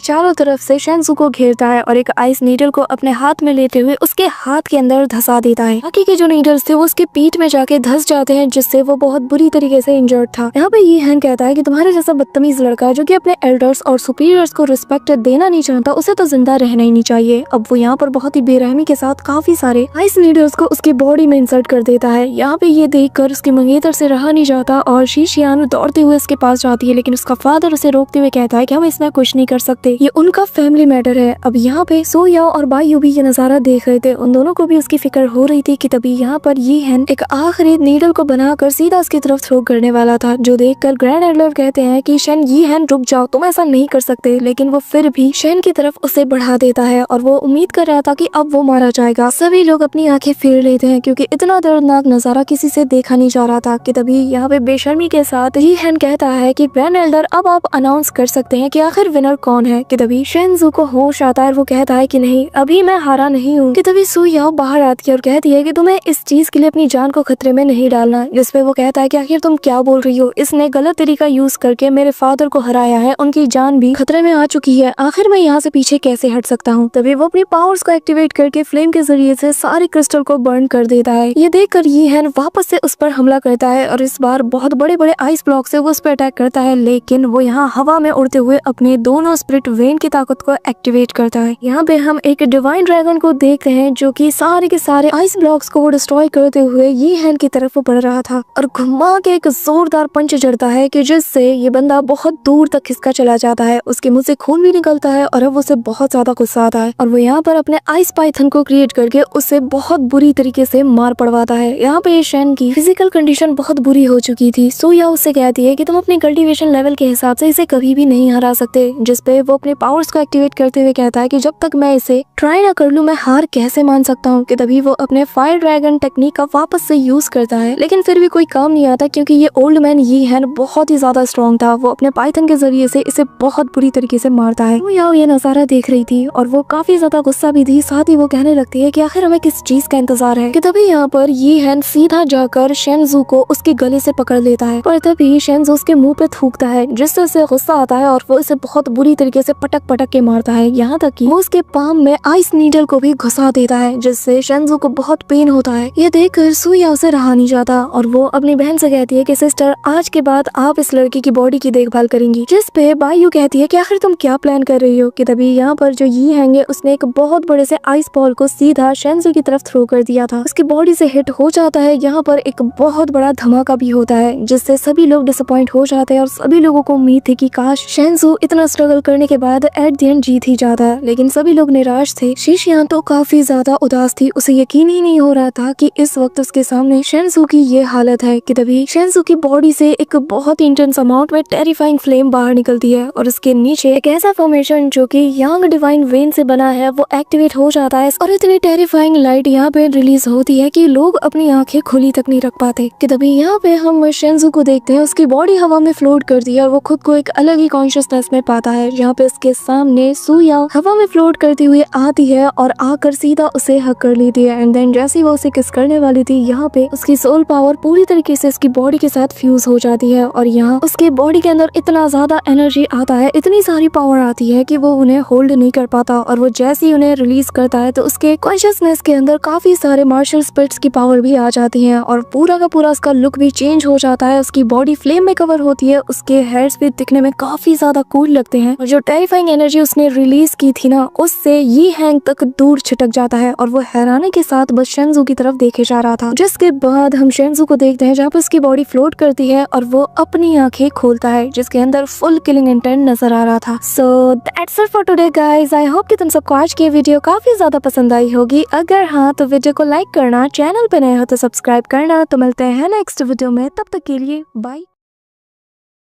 चारों तरफ से शन सू को घेरता है और एक आइस नीडल को अपने हाथ में लेते हुए उसके हाथ के अंदर धसा देता है। बाकी के जो नीडल्स थे वो उसके पीठ में जाके धस जाते हैं, जिससे वो बहुत बुरी तरीके से इंजर्ड था। यहाँ पे ये हैन कहता है कि तुम्हारे जैसा बदतमीज लड़का जो कि अपने एल्डर्स और सुपीरियर्स को रिस्पेक्ट देना नहीं चाहता, उसे तो जिंदा रहना ही नहीं चाहिए। अब वो यहाँ पर बहुत ही बेरहमी के साथ काफी सारे आइस नीडल्स को उसकी बॉडी में इंसर्ट कर देता है। यहाँ पे ये देखकर उसकी मंगेतर से रहा नहीं जाता और शीशियान दौड़ते हुए उसके पास जाती है, लेकिन उसका फादर उसे रोकते हुए कहता है कि हम इसमें कुछ नहीं कर सकते, ये उनका फैमिली मैटर है। अब यहाँ पे सो याओ और बायू भी ये नजारा देख रहे थे, उन दोनों को भी उसकी फिक्र हो रही थी कि तभी यहाँ पर ये हैन एक आखिरी नीडल को बनाकर सीधा उसकी तरफ थ्रो करने वाला था, जो देखकर ग्रैंड एल्डर कहते हैं कि शन ये हैन रुक जाओ, तुम ऐसा नहीं कर सकते, लेकिन वो फिर भी शन की तरफ उसे बढ़ा देता है और वो उम्मीद कर रहा था कि अब वो मारा जाएगा। सभी लोग अपनी आंखें फेर लेते हैं क्योंकि इतना दर्दनाक नजारा किसी से देखा नहीं जा रहा था। कि तभी यहाँ पे बेशर्मी के साथ ही हैन कहता है कि ग्रैंड एल्डर अब आप अनाउंस कर सकते हैं कि आखिर विनर कौन है। कि तभी शन सू को होश आता है और वो कहता है कि नहीं, अभी मैं हारा नहीं हूँ। कि तभी सू याओ बाहर आती है और कहती है कि तुम्हें इस चीज के लिए अपनी जान को खतरे में नहीं डालना, जिसपे वो कहता है कि आखिर तुम क्या बोल रही हो, इसने गलत तरीका यूज करके मेरे फादर को हराया है, उनकी जान भी खतरे में आ चुकी है, आखिर मैं यहाँ से पीछे कैसे हट सकता हूँ। तभी वो अपनी पावर्स को एक्टिवेट करके फ्लेम के जरिए से सारे क्रिस्टल को बर्न कर देता है। ये देखकर यीहन वापस से उस पर हमला करता है और इस बार बहुत बड़े बड़े आइस ब्लॉक से वो उस पर अटैक करता है, लेकिन वो यहाँ हवा में उड़ते हुए अपने दोनों स्पिरिट वेन की ताकत को एक्टिवेट करता है। यहाँ पे हम एक डिवाइन ड्रैगन को देखते हैं जो कि सारे के सारे आइस ब्लॉक्स को डिस्ट्रॉय करते हुए यीहन की तरफ बढ़ रहा था और घुमा के एक जोरदार पंच जड़ता है कि जिससे ये बंदा बहुत दूर तक खिसका चला जाता है, उसके मुंह से खून भी निकलता है और अब उसे बहुत ज्यादा गुस्सा आता है और वो यहाँ पर अपने आइस पाइथन को क्रिएट करके उसे बहुत बुरी तरीके से मार पड़वाता है। यहाँ पे शेन की फिजिकल कंडीशन बहुत बुरी हो चुकी थी। सोया उससे कहती है कि तुम अपने कल्टीवेशन लेवल के हिसाब से इसे कभी भी नहीं हरा सकते, जिसपे वो अपने पावर्स को एक्टिवेट करते हुए कहता है कि जब तक मैं इसे ट्राई ना कर लूं मैं हार कैसे मान सकता हूँ। कि तभी वो अपने फायर ड्रैगन टेक्निक का वापस से यूज करता है, लेकिन फिर भी कोई काम नहीं आता क्योंकि ये ओल्ड मैन यीहन बहुत ही ज्यादा स्ट्रॉन्ग था। वो अपने पाइथन के जरिए से इसे बहुत बुरी तरीके से मारता है। वो याओ ये नजारा देख रही थी और वो काफी ज्यादा गुस्सा भी थी, साथ ही वो कहने लगती है कि आखिर हमें किस चीज का इंतजार है। कि तभी यहाँ पर यीहन सीधा जाकर शेनजू को उसके गले से पकड़ लेता है, पर तभी शेनजू उसके मुंह पे थूकता है, जिससे उसे गुस्सा आता है और वो इसे बहुत बुरी तरीके से पटक पटक के मारता है। यहाँ तक कि वो उसके पाम में आइस नीडल को भी घुसा देता है, जिससे शेनजू को बहुत पेन होता है। ये देखकर सुया उसे रहा नहीं जाता और वो अपनी बहन से कहती है कि सिस्टर आज के बाद आप इस लड़की की बॉडी की देखभाल करेंगी, जिस पे बायू कहती है कि आखिर तुम क्या प्लान कर रही हो। कि तभी यहाँ पर जो यीहन है उसने एक बहुत बड़े से आइस बॉल को सीधा शेनजू की तरफ थ्रो कर दिया था, उसकी बॉडी से हिट हो जाता है। यहाँ पर एक बहुत बड़ा धमाका भी होता है, जिससे सभी लोग डिसअपॉइंट हो जाते हैं और सभी लोगों को उम्मीद थी कि काश शेनजू इतना स्ट्रगल करने के बाद एट द एंड जीत ही जाता, लेकिन सभी लोग निराश थे। शीशियान तो काफी ज्यादा उदास थी, उसे यकीन ही नहीं हो रहा था कि इस वक्त उसके सामने शेनजू की ये हालत है। कि तभी शेनजू की बॉडी से एक बहुत इंटेंस अमाउंट में टेरिफाइंग फ्लेम बाहर निकलती है और उसके नीचे एक ऐसा फॉर्मेशन जो कि यांग डिवाइन वेन से बना है वो एक्टिवेट हो जाता है और इतनी टेरिफाइंग लाइट यहाँ पे रिलीज होती है कि लोग अपनी आंखें खुली तक नहीं रख पाते। कि तभी यहाँ पे हम शेनजू को देखते हैं, उसकी बॉडी हवा में फ्लोट करती है और वो खुद को एक अलग ही कॉन्शियसनेस में पाता है, जहाँ पे उसके सामने सुया हवा में फ्लोट करती हुई आती है और आकर सीधा उसे हक कर लेती है। एंड देन जैसे वो उसे किस करने वाली थी, यहाँ पे उसकी सोल पावर पूरी तरीके से उसकी बॉडी के साथ फ्यूज हो जाती है और यहाँ उसके बॉडी के अंदर इतना ज्यादा एनर्जी आता है, इतनी सारी पावर आती है कि वो उन्हें होल्ड नहीं कर पाता और वो जैसे ही उन्हें रिलीज करता है तो उसके कॉन्शियसनेस के अंदर काफी सारे मार्शल स्पिरिट्स की पावर भी आ जाती है और पूरा का पूरा उसका लुक भी चेंज हो जाता है। उसकी बॉडी फ्लेम में कवर होती है, उसके हेयर्स भी दिखने में काफी ज्यादा कूल लगते हैं और जो टेरिफाइंग एनर्जी उसने रिलीज की थी ना, उससे यीहन तक दूर छिटक जाता है और वो हैरानी के साथ बस शेनजू की तरफ देखे जा रहा था। जिसके बाद हम शेनजू को देखते हैं जहाँ पर उसकी बॉडी फ्लोट करती है और वो अपनी आंखें खोलता है, जिसके अंदर फुल किलिंग इंटेंट नजर आ रहा था। So that's it for today guys. I hope कि तुम सबको आज की वीडियो काफी ज्यादा पसंद आई होगी। अगर हाँ तो वीडियो को लाइक करना, चैनल पे नए हो तो सब्सक्राइब करना। तो मिलते हैं नेक्स्ट वीडियो में, तब तक के लिए बाय।